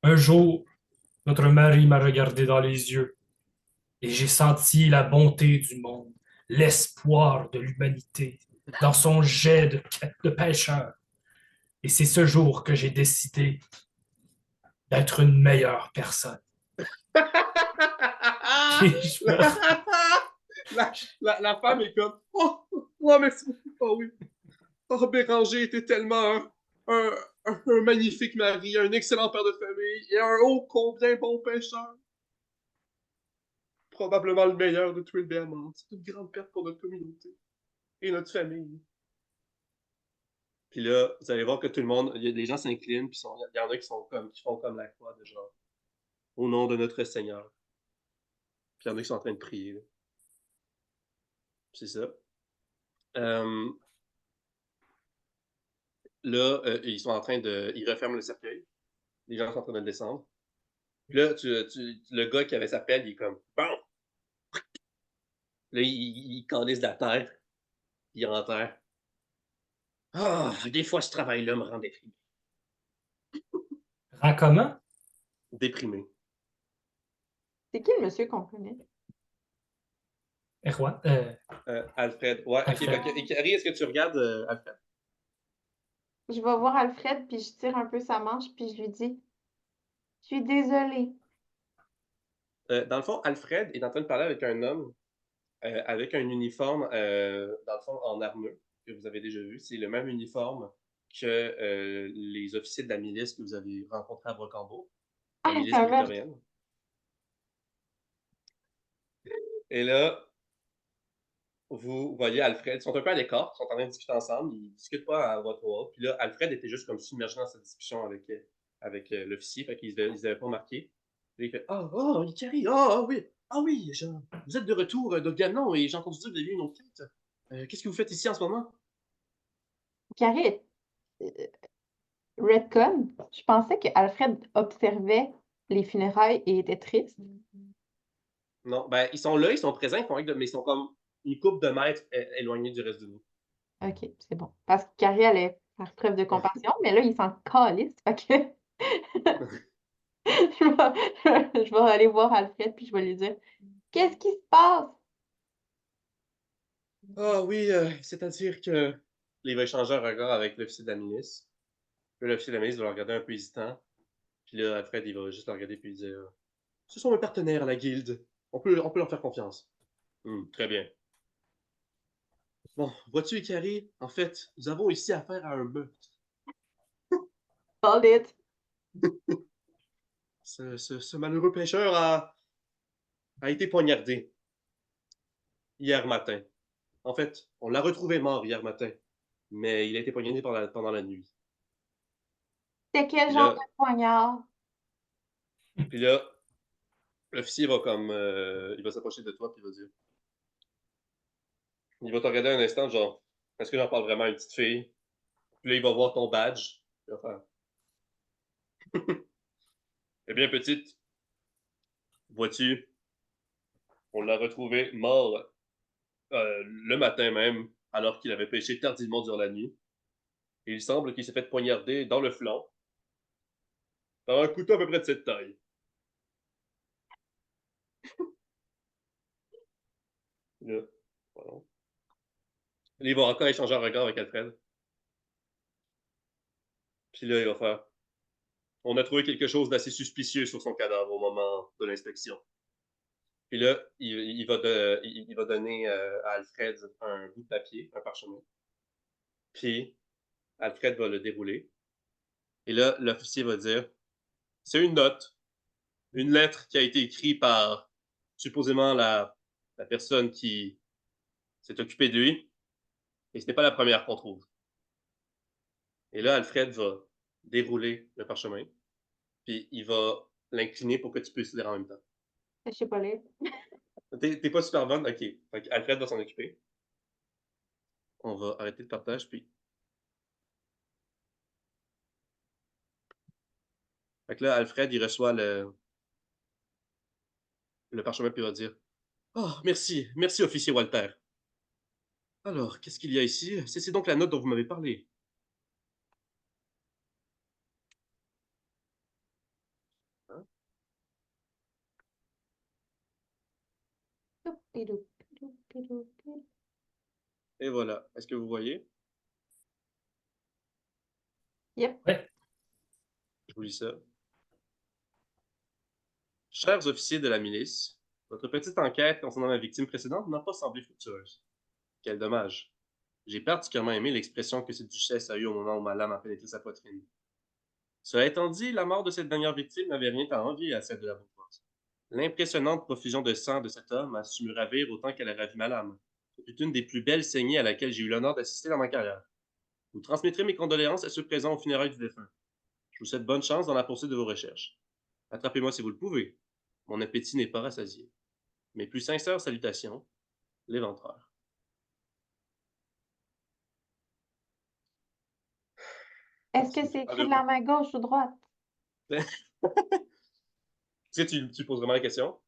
un jour, notre mari m'a regardé dans les yeux et j'ai senti la bonté du monde, l'espoir de l'humanité dans son jet de pêcheur. Et c'est ce jour que j'ai décidé d'être une meilleure personne. Puis La femme est comme oh, oh, merci beaucoup. Oh oui. Oh, Béranger était tellement un, un magnifique mari, un excellent père de famille et un ô combien bon pêcheur. Probablement le meilleur de tous les Béamans. C'est une grande perte pour notre communauté et notre famille. Puis là, vous allez voir que tout le monde, les gens s'inclinent, puis il y en a qui font comme la croix de genre, au nom de notre Seigneur. Puis il y en a qui sont en train de prier. Là. C'est ça. Euh, là, ils sont en train de. Ils referment le cercueil. Les gens sont en train de le descendre. Puis là, le gars qui avait sa pelle, il est comme bon! Là, il calisse de la terre. Il enterre. Ah, des fois, ce travail-là me rend déprimé. Rends comment? Déprimé. C'est qui le monsieur qu'on connaît? Erwan? Alfred. Ouais, Alfred. ok. Et Carrie, est-ce que tu regardes Alfred? Je vais voir Alfred, puis je tire un peu sa manche, puis je lui dis, je suis désolée. Dans le fond, Alfred est en train de parler avec un homme avec un uniforme, dans le fond, en armure, que vous avez déjà vu. C'est le même uniforme que les officiers de la milice que vous avez rencontrés à Brocambeau, la Ah, c'est milice un meurtre. victorienne. Et là, vous voyez Alfred, ils sont un peu à l'écart, ils sont en train de discuter ensemble, ils discutent pas à voix haute. Puis là, Alfred était juste comme submergé dans cette discussion avec l'officier, fait qu'ils avaient pas remarqué. Puis il fait oh, Ikari, ah oui, vous êtes de retour de Ganon et j'ai entendu dire que vous avez eu une autre quête. Qu'est-ce que vous faites ici en ce moment? Carré, Redcon, je pensais que Alfred observait les funérailles et était triste. Non, ben, ils sont là, ils sont présents, mais ils sont comme une couple de mètres éloignés du reste de nous. Ok, c'est bon. Parce que Carré allait faire preuve de compassion, mais là, il s'en calisse. Fait que je vais aller voir Alfred, puis je vais lui dire, qu'est-ce qui se passe? Ah oui, c'est-à-dire que là, il va échanger un regard avec l'officier de la milice. Puis l'officier de la milice va le regarder un peu hésitant. Puis là, Alfred, il va juste le regarder puis dire ce sont mes partenaires à la guilde. On peut leur faire confiance. Très bien. Bon, vois-tu, Ikari, en fait, nous avons ici affaire à un meurtre. Call it. Ce malheureux pêcheur a été poignardé hier matin. En fait, on l'a retrouvé mort hier matin, mais il a été poignardé pendant la nuit. C'est quel Puis genre là, de poignard? puis là l'officier va comme. Il va s'approcher de toi, puis il va dire. Il va te regarder un instant, genre, est-ce que j'en parle vraiment à une petite fille? Puis là, il va voir ton badge. Il va faire. Eh bien, petite, vois-tu, on l'a retrouvé mort le matin même, alors qu'il avait pêché tardivement durant la nuit. Et il semble qu'il s'est fait poignarder dans le flanc par un couteau à peu près de cette taille. Là, voilà. Il va encore échanger un regard avec Alfred. Puis là, il va faire. On a trouvé quelque chose d'assez suspicieux sur son cadavre au moment de l'inspection. Puis là, il va donner à Alfred un bout de papier, un parchemin. Puis Alfred va le dérouler. Et là, l'officier va dire c'est une note, une lettre qui a été écrite par supposément la personne qui s'est occupée de lui. Et ce n'est pas la première qu'on trouve. Et là, Alfred va dérouler le parchemin. Puis il va l'incliner pour que tu puisses lire en même temps. Je sais pas lire. T'es pas super bonne? Ok. Fait Alfred va s'en occuper. On va arrêter le partage, puis. Fait que là, Alfred, il reçoit le parchemin, puis il va dire oh, merci, officier Walter. Alors, qu'est-ce qu'il y a ici? C'est donc la note dont vous m'avez parlé. Hein? Et voilà. Est-ce que vous voyez? Yep. Ouais. Je vous lis ça. Chers officiers de la milice, Votre petite enquête concernant la victime précédente n'a pas semblé fructueuse. Quel dommage. J'ai particulièrement aimé l'expression que cette duchesse a eue au moment où ma lame a pénétré sa poitrine. Cela étant dit, la mort de cette dernière victime n'avait rien à envier à celle de la bourgeoise. L'impressionnante profusion de sang de cet homme a su me ravir autant qu'elle a ravi ma lame. Ce fut une des plus belles saignées à laquelle j'ai eu l'honneur d'assister dans ma carrière. Vous transmettrez mes condoléances à ceux présents au funérailles du défunt. Je vous souhaite bonne chance dans la poursuite de vos recherches. Attrapez-moi si vous le pouvez. Mon appétit n'est pas rassasié. Mes plus sincères salutations, l'éventreur. Est-ce que c'est écrit de la main gauche ou droite? Est-ce que tu poses vraiment la question?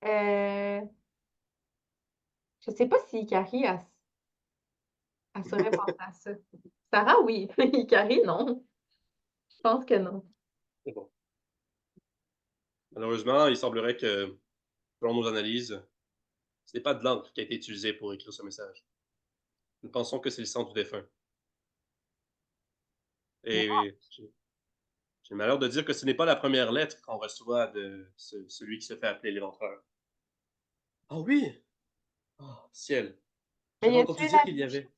Je sais pas si Ikari elle saurait penser à ça. Sarah, oui. Ikari, non. Je pense que non. C'est bon. Malheureusement, il semblerait que, selon nos analyses, ce n'est pas de l'encre qui a été utilisée pour écrire ce message. Nous pensons que c'est le sang du défunt. Et j'ai le malheur de dire que ce n'est pas la première lettre qu'on reçoit de celui qui se fait appeler l'éventreur. Ah oui! Oh, ciel! Mais J'avais y entendu a-tu dire la qu'il y avait...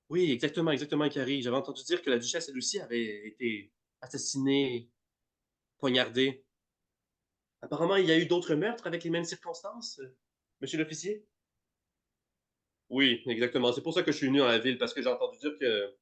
Oui, exactement, Carrie. J'avais entendu dire que la duchesse, elle aussi, avait été assassinée, poignardée. Apparemment, il y a eu d'autres meurtres avec les mêmes circonstances, monsieur l'officier? Oui, exactement. C'est pour ça que je suis venu dans la ville, parce que j'ai entendu dire que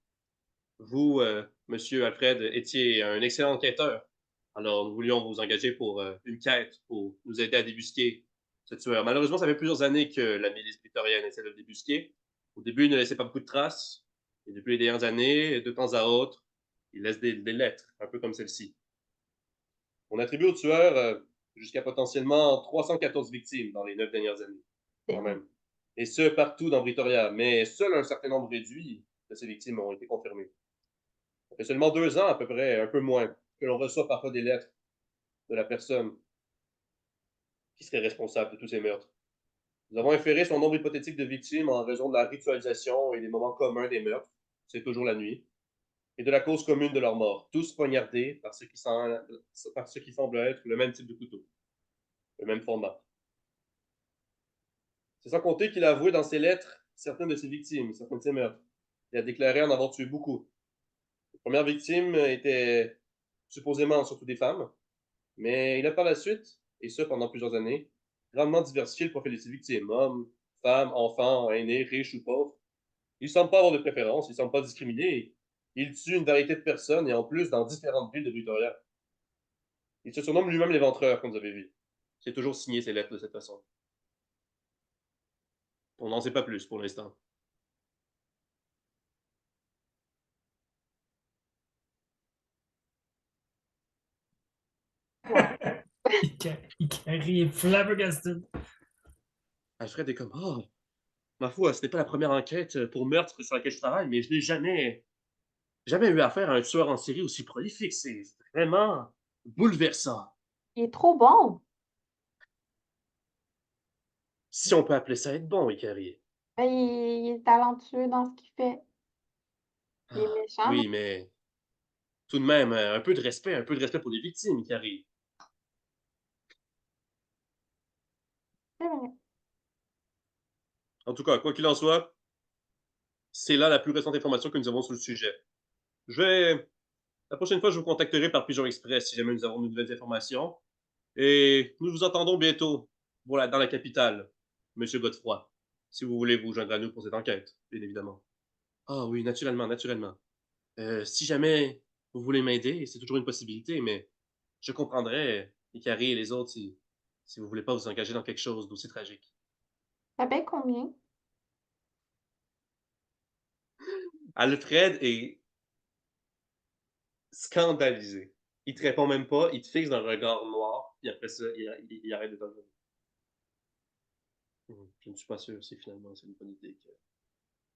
vous, monsieur Alfred, étiez un excellent enquêteur. Alors, nous voulions vous engager pour une quête, pour nous aider à débusquer ce tueur. Malheureusement, ça fait plusieurs années que la milice victorienne essaie de le débusquer. Au début, il ne laissait pas beaucoup de traces. Et depuis les dernières années, de temps à autre, il laisse des lettres, un peu comme celle-ci. On attribue au tueur jusqu'à potentiellement 314 victimes dans les 9 dernières années, quand même. Et ce, partout dans Pretoria. Mais seul un certain nombre réduit de ces victimes ont été confirmées. Ça fait seulement 2 ans, à peu près, un peu moins, que l'on reçoit parfois des lettres de la personne qui serait responsable de tous ces meurtres. Nous avons inféré son nombre hypothétique de victimes en raison de la ritualisation et des moments communs des meurtres, c'est toujours la nuit, et de la cause commune de leur mort, tous poignardés par ce qui semble être le même type de couteau, le même format. C'est sans compter qu'il a avoué dans ses lettres certaines de ses victimes, certains de ses meurtres. Il a déclaré en avoir tué beaucoup. Les premières victimes étaient supposément surtout des femmes, mais il a par la suite, et ce pendant plusieurs années, grandement diversifié le profil de ses victimes, hommes, femmes, enfants, aînés, riches ou pauvres. Il ne semble pas avoir de préférence, il ne semble pas discriminer. Il tue une variété de personnes et en plus dans différentes villes de Victoria. Il se surnomme lui-même l'éventreur, comme vous avez vu. Il a toujours signé ses lettres de cette façon. On n'en sait pas plus pour l'instant. Ikari est flabbergasted. Alfred est comme, oh, ma foi, ce n'est pas la première enquête pour meurtre sur laquelle je travaille, mais je n'ai jamais eu affaire à un tueur en série aussi prolifique. C'est vraiment bouleversant. Il est trop bon. Si on peut appeler ça être bon, Ikari. Ben, il est talentueux dans ce qu'il fait. Il est méchant, mais Oui, mais tout de même, un peu de respect pour les victimes, Ikari. c'est vrai. En tout cas, quoi qu'il en soit, c'est là la plus récente information que nous avons sur le sujet. La prochaine fois, je vous contacterai par Pigeon Express si jamais nous avons de nouvelles informations. Et nous vous entendons bientôt dans la capitale, Monsieur Godefroy, si vous voulez vous joindre à nous pour cette enquête, bien évidemment. Ah oui, naturellement. Si jamais vous voulez m'aider, c'est toujours une possibilité, mais je comprendrais, Ikari et les autres, si vous voulez pas vous engager dans quelque chose d'aussi tragique. Ça paye combien? Alfred est scandalisé. Il te répond même pas, il te fixe d'un regard noir, puis après ça, il arrête de t'en donner. Je ne suis pas sûr si finalement c'est une bonne idée que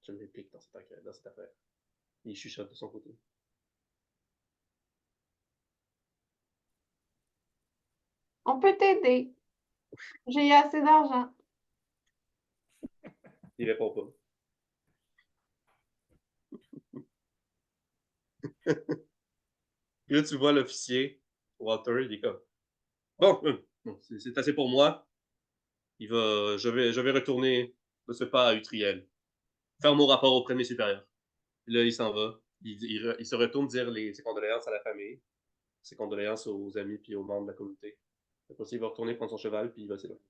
je l'implique dans cette affaire. Il chuchote de son côté. On peut t'aider. J'ai assez d'argent. Il répond pas. Puis là, tu vois l'officier, Walter, il est comme bon, Bon, c'est assez pour moi. Je vais retourner de ce pas à Utriel. Faire mon rapport auprès de mes supérieurs. Puis là, il s'en va. Il se retourne dire ses condoléances à la famille, ses condoléances aux amis puis aux membres de la communauté. Après ça, il va retourner prendre son cheval puis il va s'éloigner.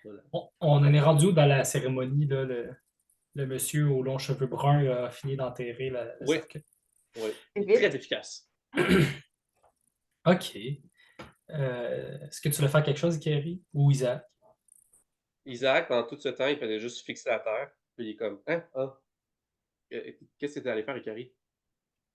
Voilà. On en est rendu où dans la cérémonie, là, le monsieur aux longs cheveux bruns a fini d'enterrer le Oui. cercueil. Oui. C'est vite. Très efficace. OK. Est-ce que tu veux faire quelque chose, Kerry? Ou Isaac? Isaac, pendant tout ce temps, il fallait juste fixer la terre. Puis il est comme, hein? Ah. Qu'est-ce que t'es allé faire, Ikari?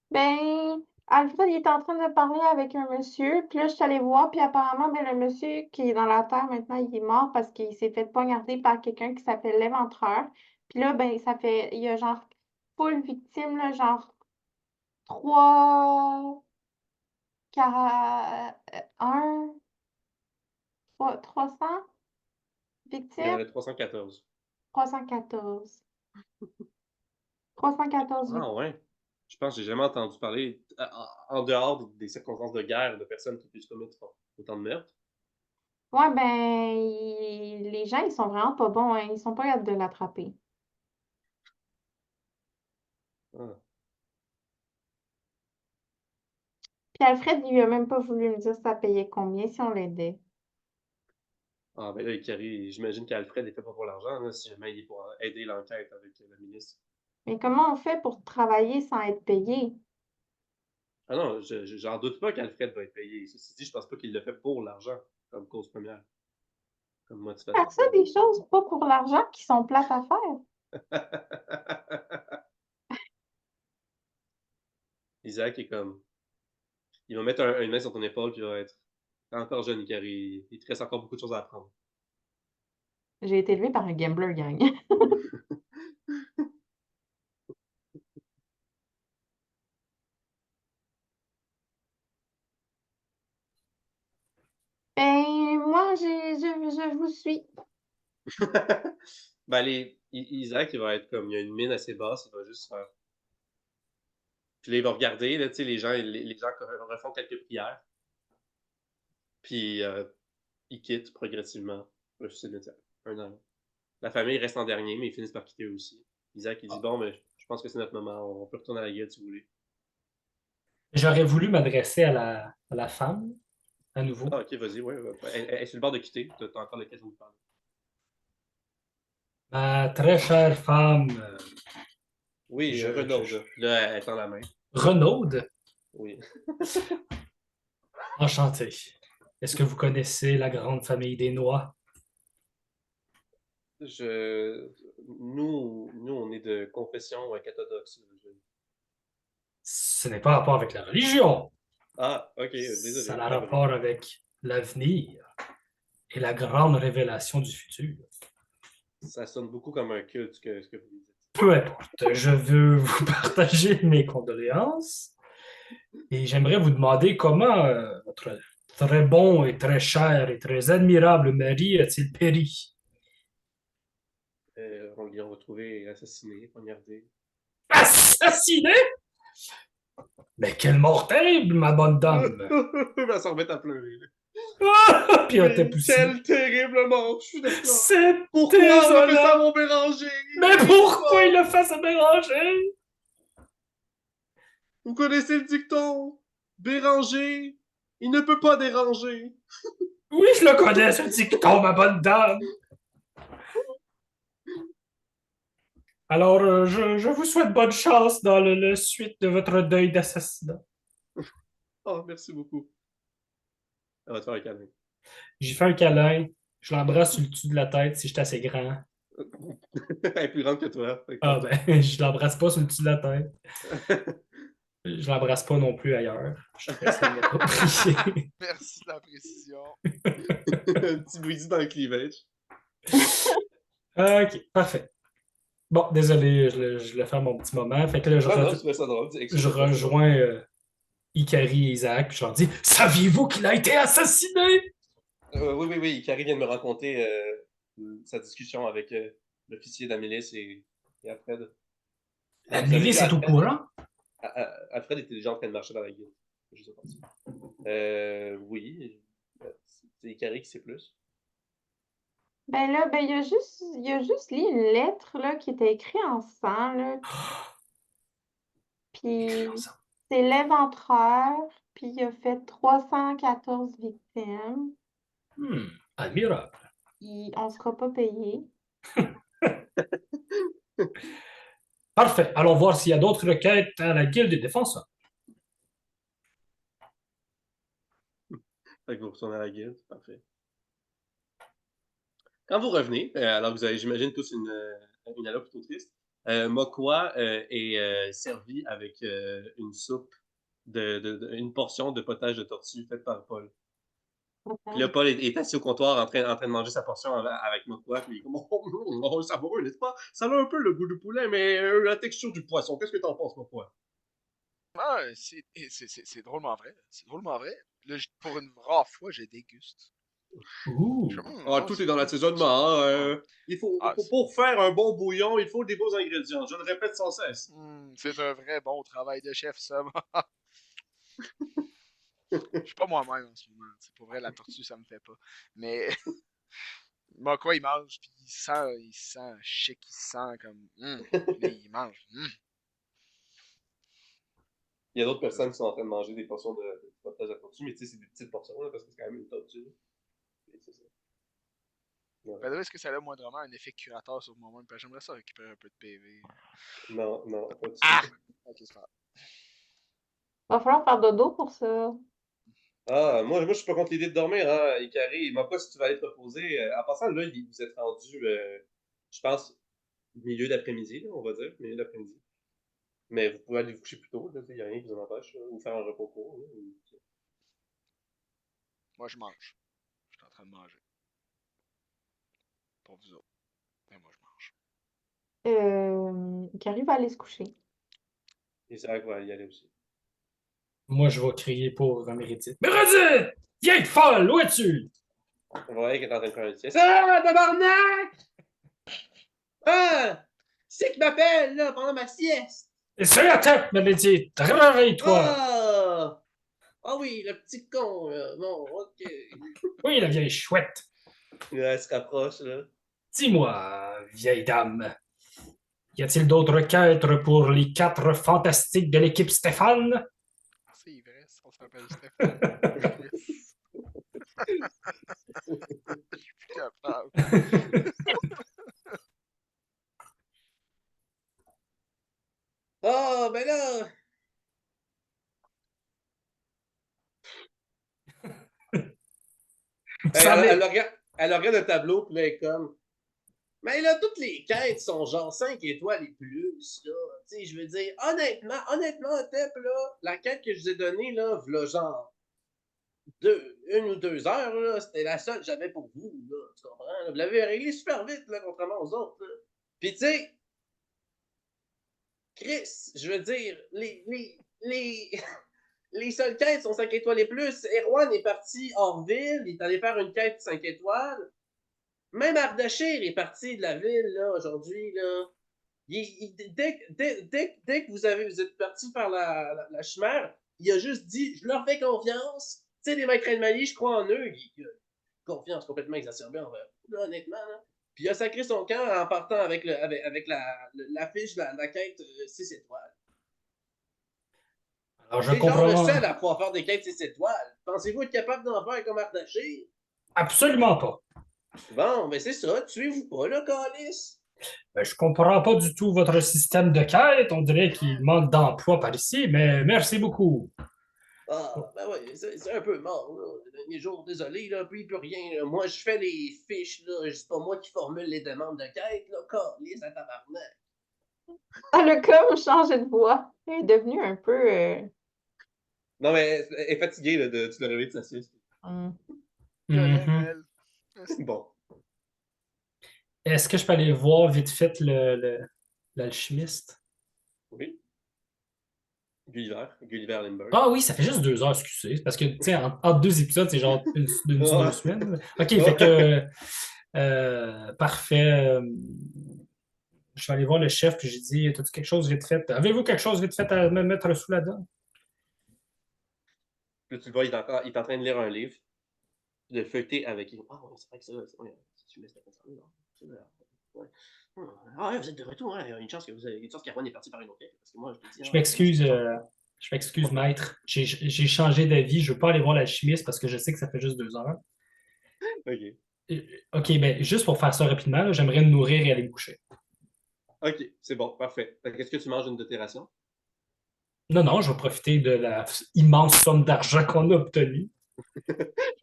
Ben, Alfred, il était en train de parler avec un monsieur, puis là, je suis allée voir, puis apparemment, ben, le monsieur qui est dans la terre maintenant, il est mort parce qu'il s'est fait poignarder par quelqu'un qui s'appelle l'Éventreur. Puis là, ben, il y a genre full victime, là, genre 3, 1, 300 Il y en victimes? avait 314. 314. 314 victimes. Ah ouais. Je pense que j'ai jamais entendu parler, en dehors des circonstances de guerre, de personnes qui puissent commettre autant de meurtres. Ouais, ben, les gens, ils sont vraiment pas bons, hein. Ils sont pas capables de l'attraper. Ah. Puis Alfred, il lui a même pas voulu me dire ça payait combien si on l'aidait. Ah, ben là, Ikari, j'imagine qu'Alfred est fait pas pour l'argent, là, si jamais il est pour aider l'enquête avec la ministre. Mais comment on fait pour travailler sans être payé? Ah non, j'en doute pas qu'Alfred va être payé. Ceci dit, je pense pas qu'il le fait pour l'argent, comme cause première, comme motivation Faire ça, des choses pas pour l'argent qui sont plates à faire. Isaac est comme. Il va mettre une main sur ton épaule, puis il va être. T'es encore jeune, Ikari. Il te reste encore beaucoup de choses à apprendre. J'ai été élevée par un gambler, gang. Ben, moi, je vous suis. Ben, Isaac, il va être comme. Il y a une mine assez basse, il va juste faire. Puis là, il va regarder, là, tu sais, les gens refont quelques prières. Puis ils quittent progressivement le cimetière. Un an. La famille reste en dernier, mais ils finissent par quitter eux aussi. Isaac, il dit bon, mais je pense que c'est notre moment, on peut retourner à la guilde si vous voulez. J'aurais voulu m'adresser à la femme, à nouveau. Ah, ok, vas-y, ouais. Elle est sur le bord de quitter, t'as encore l'occasion de parler. Ma très chère femme, Oui, Renaud, puis là, elle tend la main. Renaude, Oui. enchanté. Est-ce que vous connaissez la grande famille des Noix? Nous, on est de confession catholique. Ce n'est pas rapport avec la religion. Ah, ok, désolé. Ça a rapport avec l'avenir et la grande révélation du futur. Ça sonne beaucoup comme un culte, ce que vous dites. Peu importe, je veux vous partager mes condoléances et j'aimerais vous demander comment votre très bon et très cher et très admirable mari a-t-il péri? On l'a retrouvé assassiné, poignardé. Assassiné? Mais quelle mort terrible, ma bonne dame! Elle va s'en remettre à pleurer. Puis un Oui, tape aussi. quelle terrible mort, je suis d'accord. C'est Pourquoi on a fait ça à désolant! mon Béranger? Mais pourquoi il le fait se mélanger? Vous connaissez le dicton? Béranger, il ne peut pas déranger. Oui, je le connais, ce dicton, ma bonne dame. Alors, je vous souhaite bonne chance dans la suite de votre deuil d'assassinat. Oh, merci beaucoup. Elle va te faire un câlin. J'ai fait un câlin, je l'embrasse sur le dessus de la tête si je suis assez grand. Elle est plus grande que toi. Ah ben, je l'embrasse pas sur le dessus de la tête. Je l'embrasse pas non plus ailleurs. Je te laisse m'approprier. Merci de la précision. Un petit bouilli dans le cleavage. Ok, parfait. Bon, désolé, je le fais à mon petit moment. Fait que là, Non, tu fais ça drôle. je rejoins Ikari et Isaac, puis je leur dis saviez-vous qu'il a été assassiné? Oui. Carrie vient de me raconter sa discussion avec l'officier de la milice et Alfred. La Vous avez milice vu est au Alfred? courant? Alfred était déjà en train de marcher dans la guilde. Je sais pas. Oui. C'est Ikari qui sait plus. Ben là, ben il a juste lu une lettre là, qui était écrite en sang, là, puis c'est l'éventreur, puis il a fait 314 victimes. Admirable. On sera pas payé. Parfait. Allons voir s'il y a d'autres requêtes à la Guilde des défenseurs. Fait que vous retournez à la guilde. Parfait. Quand vous revenez, alors vous avez, j'imagine, tous une allure plutôt triste, Mokwa est servi avec une soupe, une portion de potage de tortue faite par Paul. Puis là, Paul est assis au comptoir en train de manger sa portion avec Mokwa, puis il est comme oh, savoureux, n'est-ce pas? Ça a un peu le goût du poulet, mais la texture du poisson. Qu'est-ce que t'en penses, Mokwa? Ah, c'est drôlement vrai. C'est drôlement vrai. Là, pour une rare fois, je déguste. Ouh. Tout est dans l'assaisonnement. Pour faire un bon bouillon, il faut des beaux ingrédients. Je le répète sans cesse. C'est un vrai bon travail de chef, ça. Je suis pas moi-même en ce moment. C'est pour vrai, la tortue, ça me fait pas. Mais moi, quoi, il mange, puis il sent chic, il sent comme. Puis il mange. Il y a d'autres personnes qui sont en train de manger des portions de potage à tortue, mais tu sais, c'est des petites portions, là, parce que c'est quand même une tortue. C'est ça. Ouais. Est-ce que ça a moindrement un effet curateur sur moi-même? J'aimerais ça récupérer un peu de PV. Non, pas de Ok, c'est pas grave. Va falloir faire dodo pour ça. Moi, je suis pas contre l'idée de dormir, hein, Ikari. Il m'a pas si tu vas aller te reposer. En passant, là, vous êtes rendu, je pense, milieu d'après-midi, là, on va dire, milieu d'après-midi. Mais vous pouvez aller vous coucher plus tôt, il n'y a rien qui vous en empêche, là, ou faire un repos court. Là, Moi, je mange. Je suis en train de manger. Pour vous autres. Mais moi, je mange. Carrie va aller se coucher. Et c'est vrai qu'on va y aller aussi. Moi, je vais crier pour Mérédith. Mérédith! Viens, folle! Où es-tu? On va voir qu'il est en train de faire une sieste. Ah, tabarnak! Ah! C'est qui m'appelle, là, pendant ma sieste! Et c'est la tête, Mérédith! Réveille-toi! Oui, le petit con, là. Bon, ok. Oui, la vieille chouette. Elle se rapproche, là. Dis-moi, vieille dame, y a-t-il d'autres quêtes pour les 4 fantastiques de l'équipe Stéphane? C'est vrai, on s'appelle Stéphane. Je suis plus capable. Ben là! Elle regarde le tableau, puis là, elle est comme. Mais là, toutes les quêtes sont genre 5 étoiles et plus, là. Tu sais, je veux dire, honnêtement, Tep, là, la quête que je vous ai donnée, là, v'là genre 1 ou 2 heures, là, c'était la seule que j'avais pour vous, là. Tu comprends? Là? Vous l'avez réglé super vite, là, contrairement aux autres, là. Puis, tu sais, Chris, je veux dire, les seules quêtes sont 5 étoiles et plus. Erwan est parti hors ville, il est allé faire une quête 5 étoiles. Même Ardashir est parti de la ville, là, aujourd'hui, là. Dès que vous êtes parti par la chimère, il a juste dit, je leur fais confiance. Tu sais, les maîtres de Mali, je crois en eux. Confiance complètement exacerbée envers vous, là, honnêtement, là. Puis il a sacré son camp en partant avec la fiche de la quête 6 étoiles. Alors, je C'est genre le comprends. seul à pouvoir faire des quêtes 6 étoiles. Pensez-vous être capable d'en faire comme Ardashir? Absolument pas. Bon, ben c'est ça, tuez-vous pas, là, Calice. Je comprends pas du tout votre système de quête. On dirait qu'il manque d'emploi par ici, mais merci beaucoup. Ben ouais, c'est un peu mort, là. Le dernier jour, désolé, là, puis il peut rien. Là. Moi, je fais les fiches, là. C'est pas moi qui formule les demandes de quête, là. Calice à tabarnak. Elle a comme changé de voix. Elle est devenue un peu. Non, mais elle est fatiguée, là, tu l'as réveillé de sa sieste. Je l'aime, elle. Bon. Est-ce que je peux aller voir vite fait l'alchimiste? Oui. Gulliver Lindbergh. Ah oui, ça fait juste 2 heures, excusez. Parce que, tu sais, entre 2 épisodes, c'est genre 2 semaines. OK, fait que. Parfait. Je vais aller voir le chef, puis j'ai dit, as-tu quelque chose vite fait? Avez-vous quelque chose vite fait à me mettre sous la dent? Puis là, tu le vois, il est en train de lire un livre, de feuilleter avec. Ah, ouais, c'est vrai que ça, tu mets cette personne-là. Ouais. Ah, ouais, vous êtes de retour, hein. Il y a une chance qu'Arwan est parti par une autre quête. Parce que moi, je te dis. Je m'excuse, maître. J'ai changé d'avis. Je veux pas aller voir l'alchimiste parce que je sais que ça fait juste 2 heures. Ok. OK, ben juste pour faire ça rapidement, là, j'aimerais me nourrir et aller me coucher. Ok, c'est bon, parfait. Qu'est-ce que tu manges une de tes rations? Non, non, je vais profiter de la immense somme d'argent qu'on a obtenue.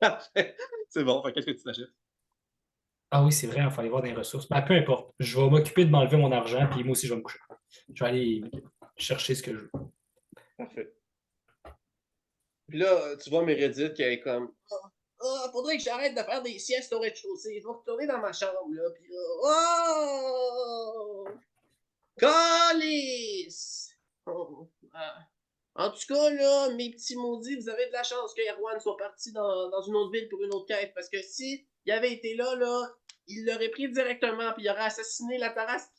Parfait. C'est bon. Qu'est-ce que tu t'achètes? Ah oui, c'est vrai, il faut aller voir des ressources. Ben, peu importe. Je vais m'occuper de m'enlever mon argent, puis moi aussi, je vais me coucher. Je vais aller chercher ce que je veux. Parfait. Puis là, tu vois Meredith qui est comme. Faudrait que j'arrête de faire des siestes au rez-de-chaussée. Je vais retourner dans ma chambre, là. Puis là. Oh! Calice! Oh, en tout cas, là, mes petits maudits, vous avez de la chance que Erwan soit parti dans une autre ville pour une autre quête. Parce que si il avait été là, il l'aurait pris directement, puis il aurait assassiné la Tarasque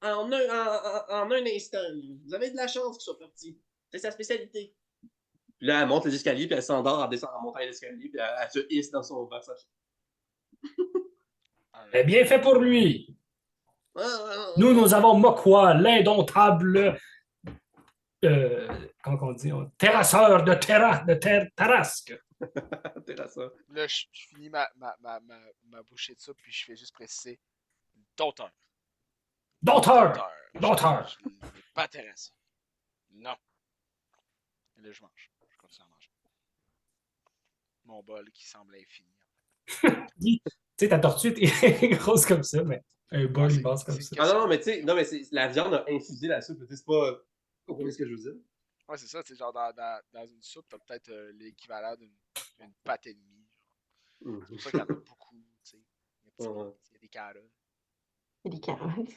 en un instant. Vous avez de la chance qu'il soit parti. C'est sa spécialité. Puis là, elle monte les escaliers, puis elle s'endort en montant les escaliers, puis elle se hisse dans son passage. Eh bien fait pour lui! Nous avons Mokwa, l'indomptable, comment on dit, terrasseur de Tarasque. Intéressant. Là, je finis ma bouchée de ça, puis je fais juste préciser d'auteur. D'auteur! D'auteur! Je n'ai pas intéressé. Non. Et là, je mange. Je continue à manger. Mon bol qui semble infini. Tu sais, ta tortue est grosse comme ça, mais un bol Ouais, immense comme c'est une ça. Ah question. non, mais tu sais, non, mais la viande a infusé la soupe. C'est pas. Vous comprenez ce que je veux dire? Ouais, c'est ça. Genre, dans une soupe, t'as peut-être l'équivalent d'une pâte et demie. C'est pour ça qu'il y en a beaucoup. Tu sais. Il y a des carottes. Il y a des carottes.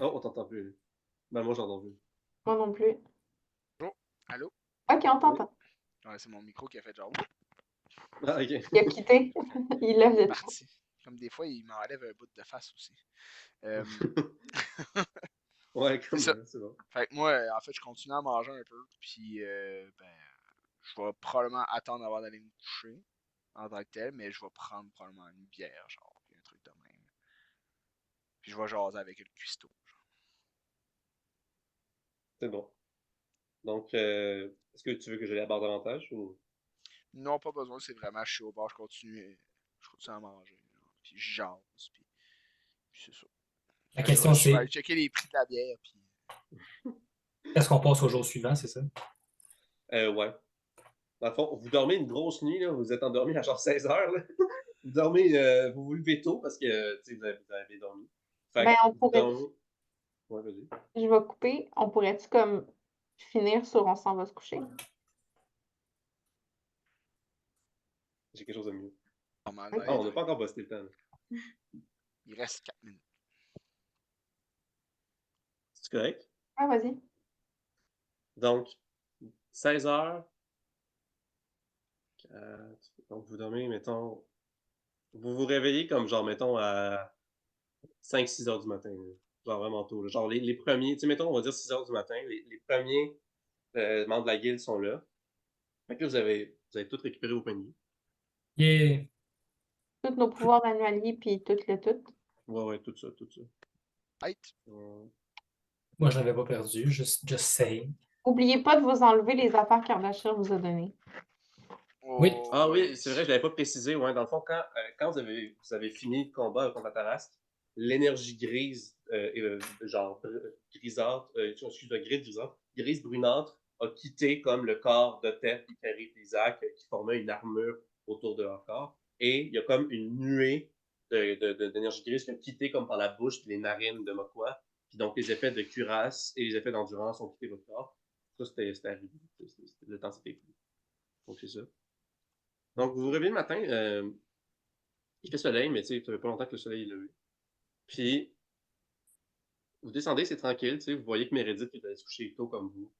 Oh, on t'entend plus. Ben, moi, j'entends plus. Moi non plus. Oh, allô? Ok, on t'entend. Ouais, c'est mon micro qui a fait genre. Ah, ok. Il a quitté. Il lève Il est le parti. Comme des fois, il m'enlève un bout de face aussi. Euh, Ouais, c'est comme ça. c'est bon. Fait que moi, en fait, je continue à manger un peu. Puis, je vais probablement attendre avant d'aller me coucher en tant que tel, mais je vais prendre probablement une bière, genre, puis un truc de même. Puis je vais jaser avec le cuistot. C'est bon. Donc, est-ce que tu veux que je l'aborde davantage ou. Non, pas besoin, c'est vraiment, je suis au bar, je continue à manger. Genre, puis je jase, puis c'est ça. La Fait que question, je vais c'est aller checker les prix de la bière, puis est-ce qu'on passe au jour suivant, c'est ça? Ouais. Dans le fond, vous dormez une grosse nuit, là. Vous êtes endormi à genre 16 heures, là. Vous dormez, vous vous levez tôt parce que, tu sais, vous avez dormi. Fait que Ben, on vous pourrait. dormez. Ouais, vas-y. Je vais couper. On pourrait-tu comme finir sur on s'en va se coucher? J'ai quelque chose de mieux. normalement, Ah, on n'a pas encore bossé le temps, là. il reste 4 minutes. C'est correct? Ah, vas-y. Donc, 16 heures. Donc, vous dormez, mettons. Vous vous réveillez comme genre, mettons, à 5-6 heures du matin, là. Genre vraiment tôt, là. Genre les premiers, tu sais, mettons, on va dire 6 heures du matin, les premiers membres de la guilde sont là. Fait que là, vous avez tout récupéré au panier. Yeah. Tous nos pouvoirs annualiers, puis tout le tout. Ouais, tout ça, tout ça. Right? Moi, je n'avais pas perdu, just saying. Oubliez pas de vous enlever les affaires qu'Ardachir vous a données. Oui. Oh, Ah oui, c'est vrai, je l'avais pas précisé. Ouais, dans le fond, quand vous avez fini le combat contre la Tarasque, l'énergie grise, genre grisâtre, excuse-moi, grise brunâtre, a quitté comme le corps de Tef, Ikari et Isaac, qui formait une armure autour de leur corps. Et il y a comme une nuée d'énergie grise qui a quitté comme par la bouche et les narines de Mokwa. Puis donc les effets de cuirasse et les effets d'endurance ont quitté votre corps. Ça, c'était arrivé. Le temps s'était écoulé. Donc c'est ça. Donc, vous vous réveillez le matin, il fait soleil, mais tu sais, ça fait pas longtemps que le soleil est levé. Puis, vous descendez, c'est tranquille, tu sais, vous voyez que Meredith, qui est allée se coucher tôt comme vous,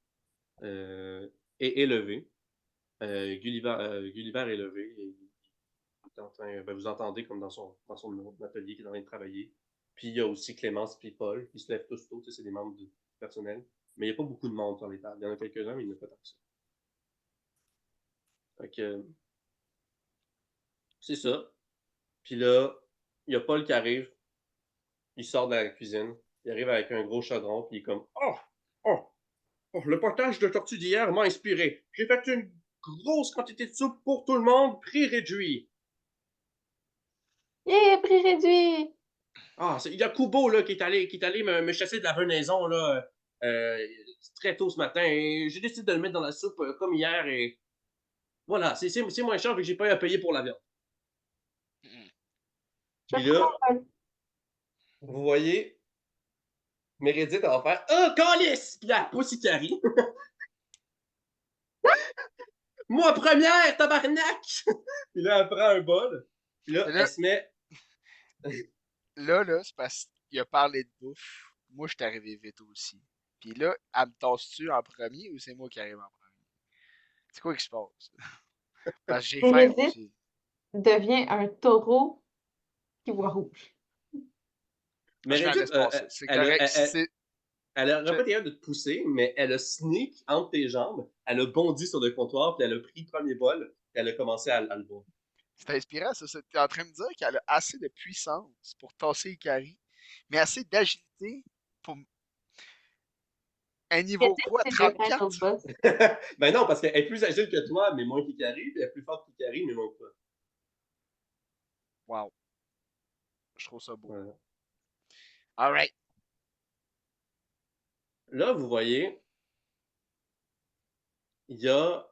est levé. Gulliver est levé. Et vous entendez comme dans son atelier qui est en train de travailler. Puis, il y a aussi Clémence et Paul qui se lèvent tous tôt, tu sais, c'est des membres du personnel. Mais il n'y a pas beaucoup de monde sur les tables. Il y en a quelques-uns, mais il n'y en a pas tant que ça. Fait que, c'est ça. Puis là, il y a Paul qui arrive. Il sort de la cuisine. Il arrive avec un gros chaudron, puis il est comme « Oh! Oh! Oh! Le potage de tortue d'hier m'a inspiré. J'ai fait une grosse quantité de soupe pour tout le monde, prix réduit. Yeah, prix réduit! Ah, il y a Kubo là, qui est allé me chasser de la venaison là, très tôt ce matin. Et j'ai décidé de le mettre dans la soupe comme hier. Et voilà, c'est moins cher vu que j'ai pas eu à payer pour la viande. Je Puis là, prends Paul. vous voyez, Meredith, elle va faire « Oh, calice! » Puis elle pousse Ikari. Moi, première, tabarnak! Puis là, elle prend un bol. Puis là, Mais là- elle se met. Là, c'est parce qu'il a parlé de bouffe. Moi, je suis arrivé vite aussi. Puis là, elle me tasse-tu en premier ou c'est moi qui arrive en premier? C'est quoi qui se passe? Parce que j'ai faim Meredith aussi. devient un taureau qui voit rouge. Moi, je m'en Meredith, laisse passer. C'est correct. elle a Je- pas été capable de te pousser, mais elle a sneak entre tes jambes. Elle a bondi sur le comptoir, puis elle a pris le premier bol, puis elle a commencé à le boire. C'est inspirant, ça. T'es en train de me dire qu'elle a assez de puissance pour tasser Ikari, mais assez d'agilité pour un niveau Meredith, quoi? c'est le 34? final boss. Ben non, parce qu'elle est plus agile que toi, mais moins qu'Ikari, puis elle est plus forte qu'Ikari, mais moins que toi. Wow. Je trouve ça beau. Voilà. Alright. Là, vous voyez, il y a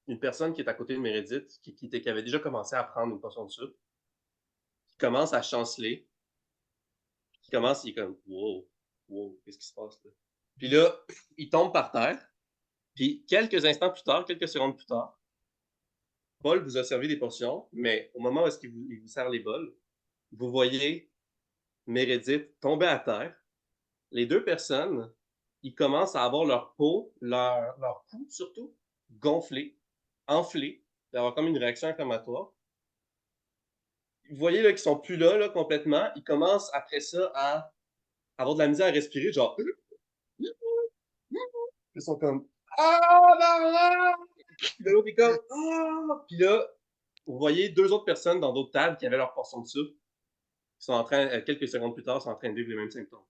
une personne qui est à côté de Meredith, qui avait déjà commencé à prendre une portion de soupe, qui commence à chanceler, il est comme wow, wow, qu'est-ce qui se passe là? Puis là, il tombe par terre, puis quelques instants plus tard, quelques secondes plus tard, Paul vous a servi des portions, mais au moment où il vous sert les bols, vous voyez Meredith tomber à terre. Les deux personnes, ils commencent à avoir leur peau, leur cou surtout, gonflé, enflé, d'avoir comme une réaction inflammatoire. Vous voyez là qu'ils sont plus là complètement. Ils commencent après ça à avoir de la misère à respirer, genre. Ils sont comme ah non! Puis là, l'autre est comme ah! Puis là, vous voyez deux autres personnes dans d'autres tables qui avaient leur portion de soupe, qui sont en train, quelques secondes plus tard, sont en train de vivre les mêmes symptômes.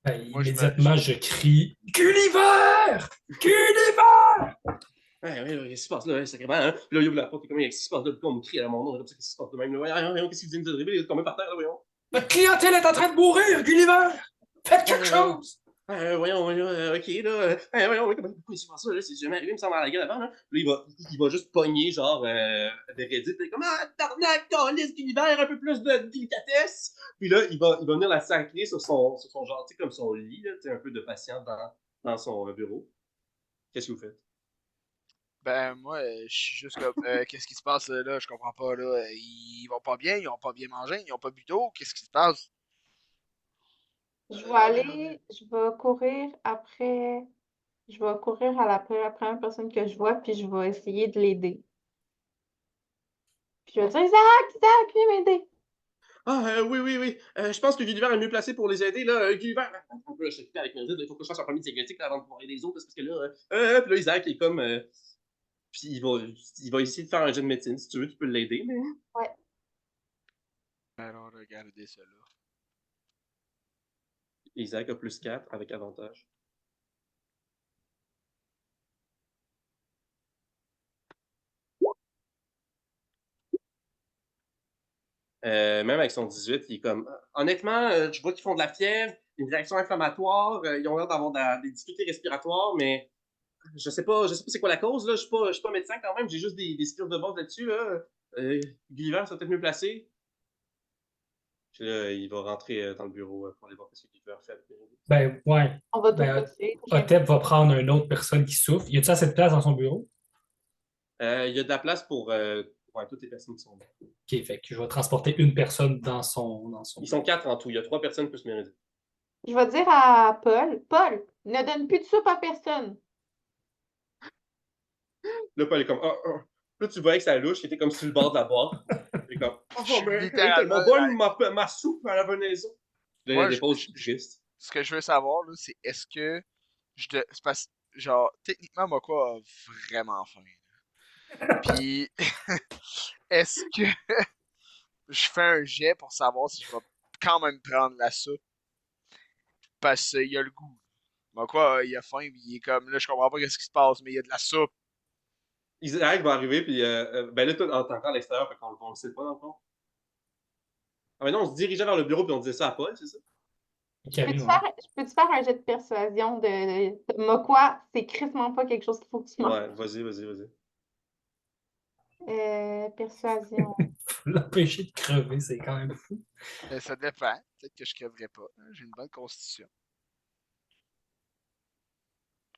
Ben, Moi, je immédiatement, je crie Gulliver! Gulliver! Ouais, qu'est-ce qui se passe là, sacrément, hein? Puis là, il ouvre la porte, et comme, qu'est-ce qui se passe là? Puis on me crie à mon nom, comme ça, qu'est-ce qui se passe de même, là? Voyons, qu'est-ce qui vient de arriver? Il est tombé par terre, là, voyons. Notre clientèle est en train de mourir, Gulliver! Faites quelque chose! Voyons, ok, là. Voyons, pourquoi il se passe ça, là? C'est jamais arrivé, il me semble, à la gueule avant, là. Puis là, il va juste pogner, genre, Meredith, puis comme, ah, tarnac, calice, Gulliver, un peu plus de délicatesse. Puis là, il va venir la sacrer sur son genre, tu sais, comme son lit, là, tu sais, un peu de patient dans son bureau. Qu'est-ce que vous faites? Ben, moi, je suis juste comme, qu'est-ce qui se passe là? Je comprends pas, là. Ils vont pas bien, ils ont pas bien mangé, ils ont pas bu d'eau, qu'est-ce qui se passe? Je vais courir à la première personne que je vois, puis je vais essayer de l'aider. Puis je vais dire, Isaac, viens m'aider. Ah, oui. Je pense que Gulliver est mieux placé pour les aider, là. Gulliver, un peu, je suis avec Meredith, il faut que je fasse un premier diagnostic là, avant de pouvoir aider les autres, parce que là, puis là, Isaac est comme. Puis il va essayer de faire un jet de médecine, si tu veux, tu peux l'aider, mais. Ouais. Alors, regardez cela. Isaac a plus 4 avec avantage. Même avec son 18, il est comme. Honnêtement, je vois qu'ils font de la fièvre, une réaction inflammatoire, ils ont l'air d'avoir des difficultés respiratoires, mais je sais pas c'est quoi la cause, là. Je suis pas médecin quand même, j'ai juste des skills de base là-dessus, là. Gulliver sera peut-être mieux placé. Puis là, il va rentrer dans le bureau pour aller voir ce que Gulliver fait avec Meredith. Ben, ouais. On va tout Ben, pousser. Otep va prendre une autre personne qui souffre. Y a-t-il assez de place dans son bureau? Il y a de la place pour toutes les personnes qui sont là. Ok, fait que je vais transporter une personne dans son. Ils sont 4 en tout, il y a 3 personnes plus Meredith. Je vais dire à Paul, ne donne plus de soupe à personne. Là, Paul est comme Là, tu voyais que ça louche, il était comme sur le bord de la boîte. Il est comme Je suis mais littéralement mon bol, ma soupe à la venaison. Là, Moi, il dépose triste. Ce que je veux savoir, là, c'est est-ce que c'est parce genre, techniquement, Mokwa a vraiment faim. Puis, est-ce que je fais un jet pour savoir si je vais quand même prendre la soupe parce qu'il a le goût. Mokwa, il a faim, puis il est comme, là, je comprends pas qu'est-ce qui se passe, mais il y a de la soupe. Isaac va arriver, puis ben là, toi, t'es encore à l'extérieur, fait qu'on le sait pas, dans le fond. Ah, mais non, on se dirigeait vers le bureau, puis on disait ça à Paul, c'est ça? Carré, ouais. Je peux-tu faire un jet de persuasion de Mokwa? C'est crissement pas quelque chose qu'il faut que tu manges. Ouais, vas-y. Persuasion. L'empêcher de crever, c'est quand même fou. Ça dépend. Peut-être que je crèverai pas. Hein. J'ai une bonne constitution.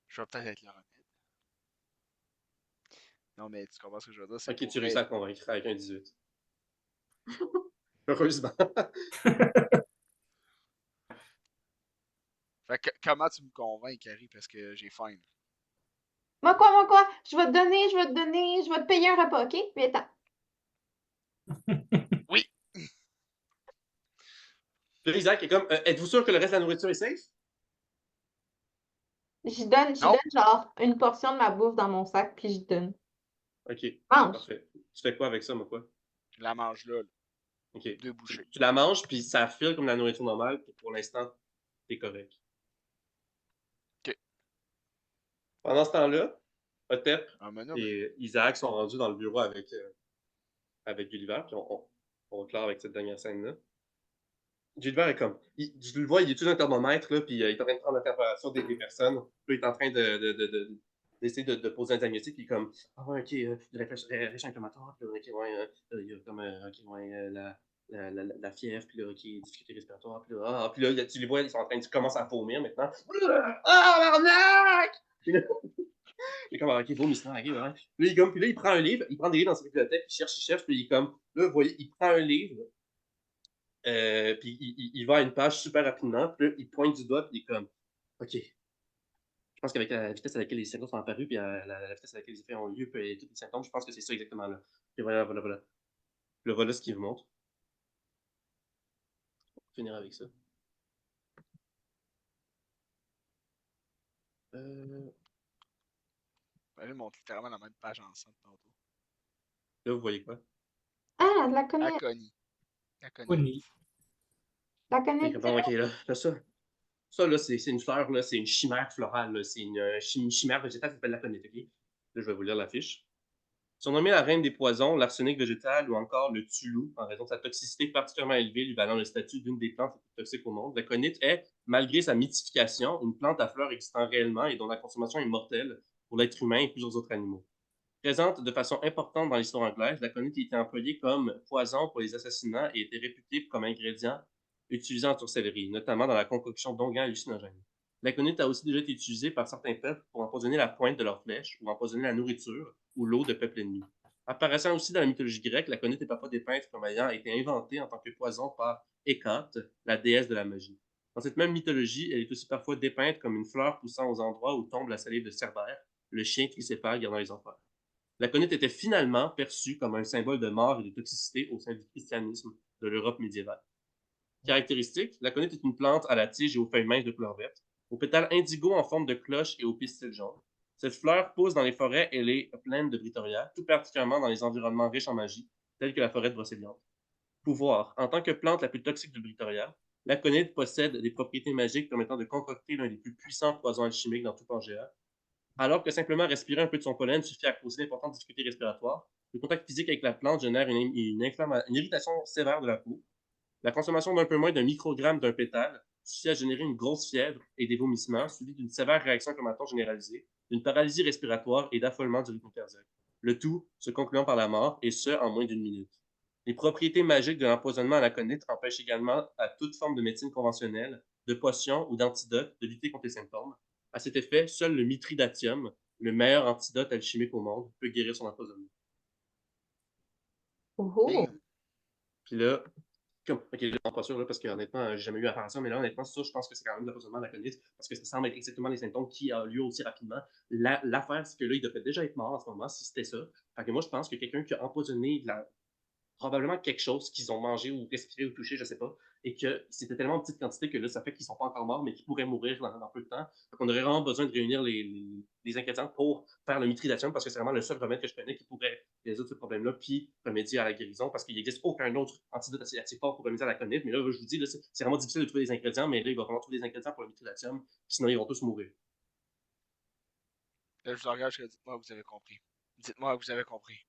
Je vais peut-être être le remède. Non, mais tu comprends ce que je veux dire? C'est Ok, pour tu vrai. réussis à convaincre avec un 18. Heureusement. Fait que, comment tu me convaincs, Carrie? Parce que j'ai faim. Mokwa, je vais te donner, je vais te payer un repas, OK? Viens-t'en. Oui! Puis Isaac est comme, êtes-vous sûr que le reste de la nourriture est safe? J'y Non! donne genre une portion de ma bouffe dans mon sac, puis j'y donne. Ok, Mange. parfait. Tu fais quoi avec ça, moi, quoi? Je la mange là. Ok. 2 bouchées. Tu la manges, puis ça file comme la nourriture normale, puis pour l'instant, t'es correct. Ok. Pendant ce temps-là, Otep Un menu, mais. et Isaac sont rendus dans le bureau avec Gulliver, puis on clore avec cette dernière scène-là. Gilbert est comme. Je le vois, il est tout un thermomètre, là, puis il est en train de prendre la température des personnes. Puis il est en train d'essayer de poser un diagnostic, puis il est comme. Ah ouais, ok, réfléchis inflammatoire, puis là, ok, ouais, il y a comme. Ok, ouais, la fièvre, puis là, ok, difficulté respiratoire, puis là, tu les vois, ils sont en train de commencer à vomir maintenant. Ah, l'arnaque! Puis là, il est comme, ok, vomissement, ok, ouais. Puis là, il prend un livre, il prend des livres dans sa bibliothèque, il cherche, puis il est comme. Là, vous voyez, il prend un livre, puis il va à une page super rapidement, puis là, il pointe du doigt, puis il est comme, OK, je pense qu'avec la vitesse à laquelle les symptômes sont apparus, puis la vitesse à laquelle les effets ont lieu, puis tous les symptômes, je pense que c'est ça exactement là. Puis voilà. Le voilà ce qu'il vous montre. On va finir avec ça. Ben, ils montrent littéralement la même page ensemble tantôt. Là, vous voyez quoi? Ah, la connais. Aconie. Connie. La Il est connais. comme, bon, OK, là, ça, là, c'est une fleur, là, c'est une chimère florale, là, c'est une chimère végétale qui s'appelle la conite, OK? Là, je vais vous lire la fiche. Surnommée la reine des poisons, l'arsenic végétal ou encore le tulu, en raison de sa toxicité particulièrement élevée, lui valant le statut d'une des plantes les plus toxiques au monde, la conite est, malgré sa mythification, une plante à fleurs existant réellement et dont la consommation est mortelle pour l'être humain et plusieurs autres animaux. Présente de façon importante dans l'histoire anglaise, la conite était employée comme poison pour les assassinats et était réputée comme ingrédient utilisé en sorcellerie, notamment dans la concoction d'onguents hallucinogènes. La conite a aussi déjà été utilisée par certains peuples pour empoisonner la pointe de leurs flèches ou empoisonner la nourriture ou l'eau de peuples ennemis. Apparaissant aussi dans la mythologie grecque, la conite est parfois dépeinte comme ayant été inventée en tant que poison par Hécate, la déesse de la magie. Dans cette même mythologie, elle est aussi parfois dépeinte comme une fleur poussant aux endroits où tombe la salive de Cerbère, le chien tricéphale gardant les enfers. La conite était finalement perçue comme un symbole de mort et de toxicité au sein du christianisme de l'Europe médiévale. Caractéristique, la conite est une plante à la tige et aux feuilles minces de couleur verte, aux pétales indigo en forme de cloche et aux pistils jaunes. Cette fleur pousse dans les forêts et les plaines de Britoria, tout particulièrement dans les environnements riches en magie, tels que la forêt de Brocéliande. Pouvoir. En tant que plante la plus toxique de Britoria, la conite possède des propriétés magiques permettant de concocter l'un des plus puissants poisons alchimiques dans tout Pangea, alors que simplement respirer un peu de son pollen suffit à causer d'importantes difficultés respiratoires. Le contact physique avec la plante génère une irritation sévère de la peau. La consommation d'un peu moins d'un microgramme d'un pétale suffit à générer une grosse fièvre et des vomissements, suivis d'une sévère réaction inflammatoire généralisée, d'une paralysie respiratoire et d'affolement du rythme cardiaque. Le tout se concluant par la mort, et ce, en moins d'une minute. Les propriétés magiques de l'empoisonnement à la conite empêchent également à toute forme de médecine conventionnelle, de potions ou d'antidotes de lutter contre les symptômes. À cet effet, seul le mithridatium, le meilleur antidote alchimique au monde, peut guérir son empoisonnement. Oh, Damn. Puis là, ok, là, pas sûr, là, parce que honnêtement, j'ai jamais eu affaire à ça, mais là, honnêtement, ça, je pense que c'est quand même de l'empoisonnement de la conite, parce que ça semble être exactement les symptômes qui ont lieu aussi rapidement. L'affaire, c'est que là, il devrait déjà être mort en ce moment, si c'était ça. Fait que moi, je pense que quelqu'un qui a empoisonné probablement quelque chose qu'ils ont mangé ou respiré ou touché, je sais pas, et que c'était tellement en petite quantité que là, ça fait qu'ils sont pas encore morts, mais qu'ils pourraient mourir dans peu de temps. Donc, on aurait vraiment besoin de réunir les ingrédients pour faire le mithridatium, parce que c'est vraiment le seul remède que je connais qui pourrait résoudre ce problème-là, puis remédier à la guérison, parce qu'il n'existe aucun autre antidote assez fort pour remédier à la conite. Mais là, je vous dis, là, c'est vraiment difficile de trouver des ingrédients, mais là, il va vraiment trouver des ingrédients pour le mithridatium, sinon ils vont tous mourir. Là, je le regarde, je dis, dites-moi que vous avez compris. Dites-moi que vous avez compris.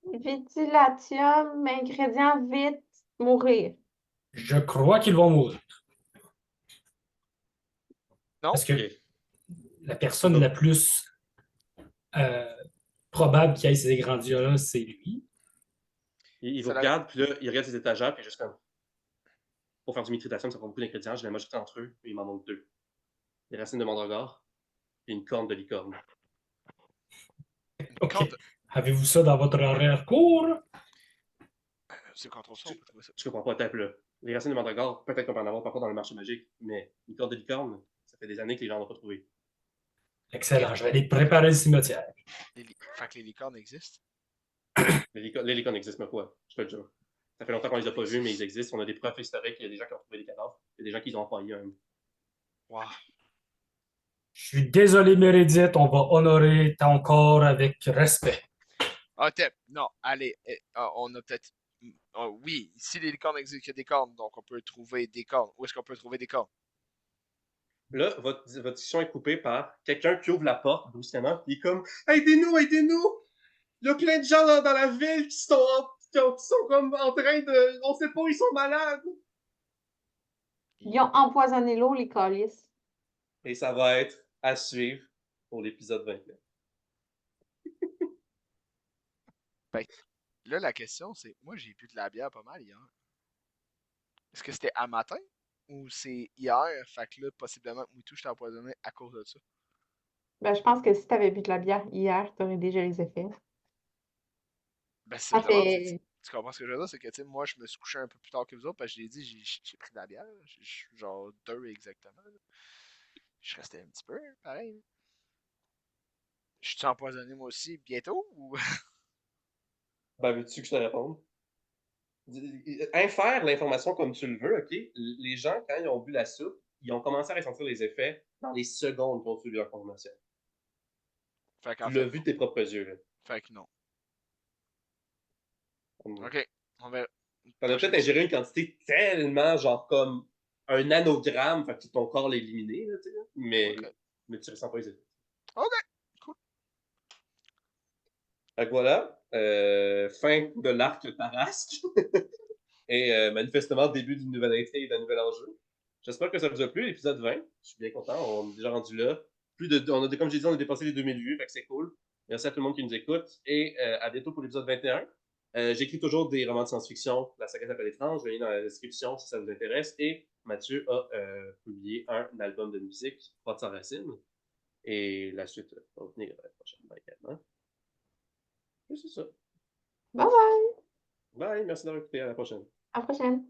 Vitilatium, ingrédient vite, mourir. Je crois qu'ils vont mourir. Non? Parce que Ok. la personne la plus euh, probable qui ait ces ingrédients-là, c'est lui. Il vous Ça la- regarde, puis là, il regarde ses étagères, puis juste comme, pour faire du mithridation, ça prend beaucoup d'ingrédients, je vais m'ajouter entre eux, et il m'en manque 2. Des racines de mandragore et une corne de licorne. Une OK. corde. Avez-vous ça dans votre arrière-cour? C'est contre ça, on peut trouver ça. Je comprends pas ta là. Les racines de mandragore, peut-être qu'on peut en avoir parfois dans le marché magique, mais une corne de licorne, ça fait des années que les gens n'ont pas trouvé. Excellent. Je vais aller préparer le cimetière. Fait que les licornes existent. Les licornes existent, ma foi, je te le jure. Ça fait longtemps qu'on les a pas vus, mais ils existent. On a des preuves historiques, il y a des gens qui ont trouvé des cadavres, il y a des gens qui les ont empaillés. Wow. Je suis désolé, Meredith. On va honorer ton corps avec respect. Ah, non, allez, on a peut-être. Oui, si les licornes existent, il y a des cornes, donc on peut trouver des cornes. Où est-ce qu'on peut trouver des cornes? Là, votre discussion est coupée par quelqu'un qui ouvre la porte brusquement, puis il est comme aidez-nous, aidez-nous! Il y a plein de gens dans la ville qui sont comme en train de. On sait pas, ils sont malades! Ils ont empoisonné l'eau, les calices. Et ça va être à suivre pour l'épisode 29. Fait que là, la question, c'est. Moi, j'ai bu de la bière pas mal hier. Est-ce que c'était à matin ou c'est hier? Fait que là, possiblement, Moutou, je t'ai empoisonné à cause de ça. Ben, je pense que si tu avais bu de la bière hier, tu aurais déjà les effets. Ben, c'est Ça justement, fait. tu comprends ce que je veux dire? C'est que, tu sais, moi, je me suis couché un peu plus tard que vous autres, parce que je l'ai dit, j'ai pris de la bière. Genre 2 exactement. Là. Je restais un petit peu, pareil. Je suis empoisonné moi aussi bientôt ou. Ben, veux-tu que je te réponde? Infère l'information comme tu le veux, OK? Les gens, quand ils ont bu la soupe, ils ont commencé à ressentir les effets dans les secondes qu'ils ont suivi leur consommation. Fait Tu qu'en l'as fait, vu non. de tes propres yeux, là. Fait que non. T'en Ok, on verra. as peut-être ingéré une quantité tellement, genre, comme un nanogramme, fait que ton corps l'a éliminé, là, tu sais, Ok. mais tu ressens pas les effets. Ok, cool. Fait que voilà, fin de l'arc Tarasque. Et manifestement, début d'une nouvelle intrigue et d'un nouvel enjeu. J'espère que ça vous a plu, l'épisode 20. Je suis bien content, on est déjà rendu là. Comme j'ai dit, on a dépassé les 2000 vues, fait que c'est cool. Merci à tout le monde qui nous écoute et à bientôt pour l'épisode 21. J'écris toujours des romans de science-fiction. La saga s'appelle Étrange, je vais dans la description si ça vous intéresse. Et Mathieu a publié un album de musique, Pas de sans racine. Et la suite va venir prochainement également. Et c'est ça. Bye bye! Bye, merci d'avoir écouté, à la prochaine. À la prochaine!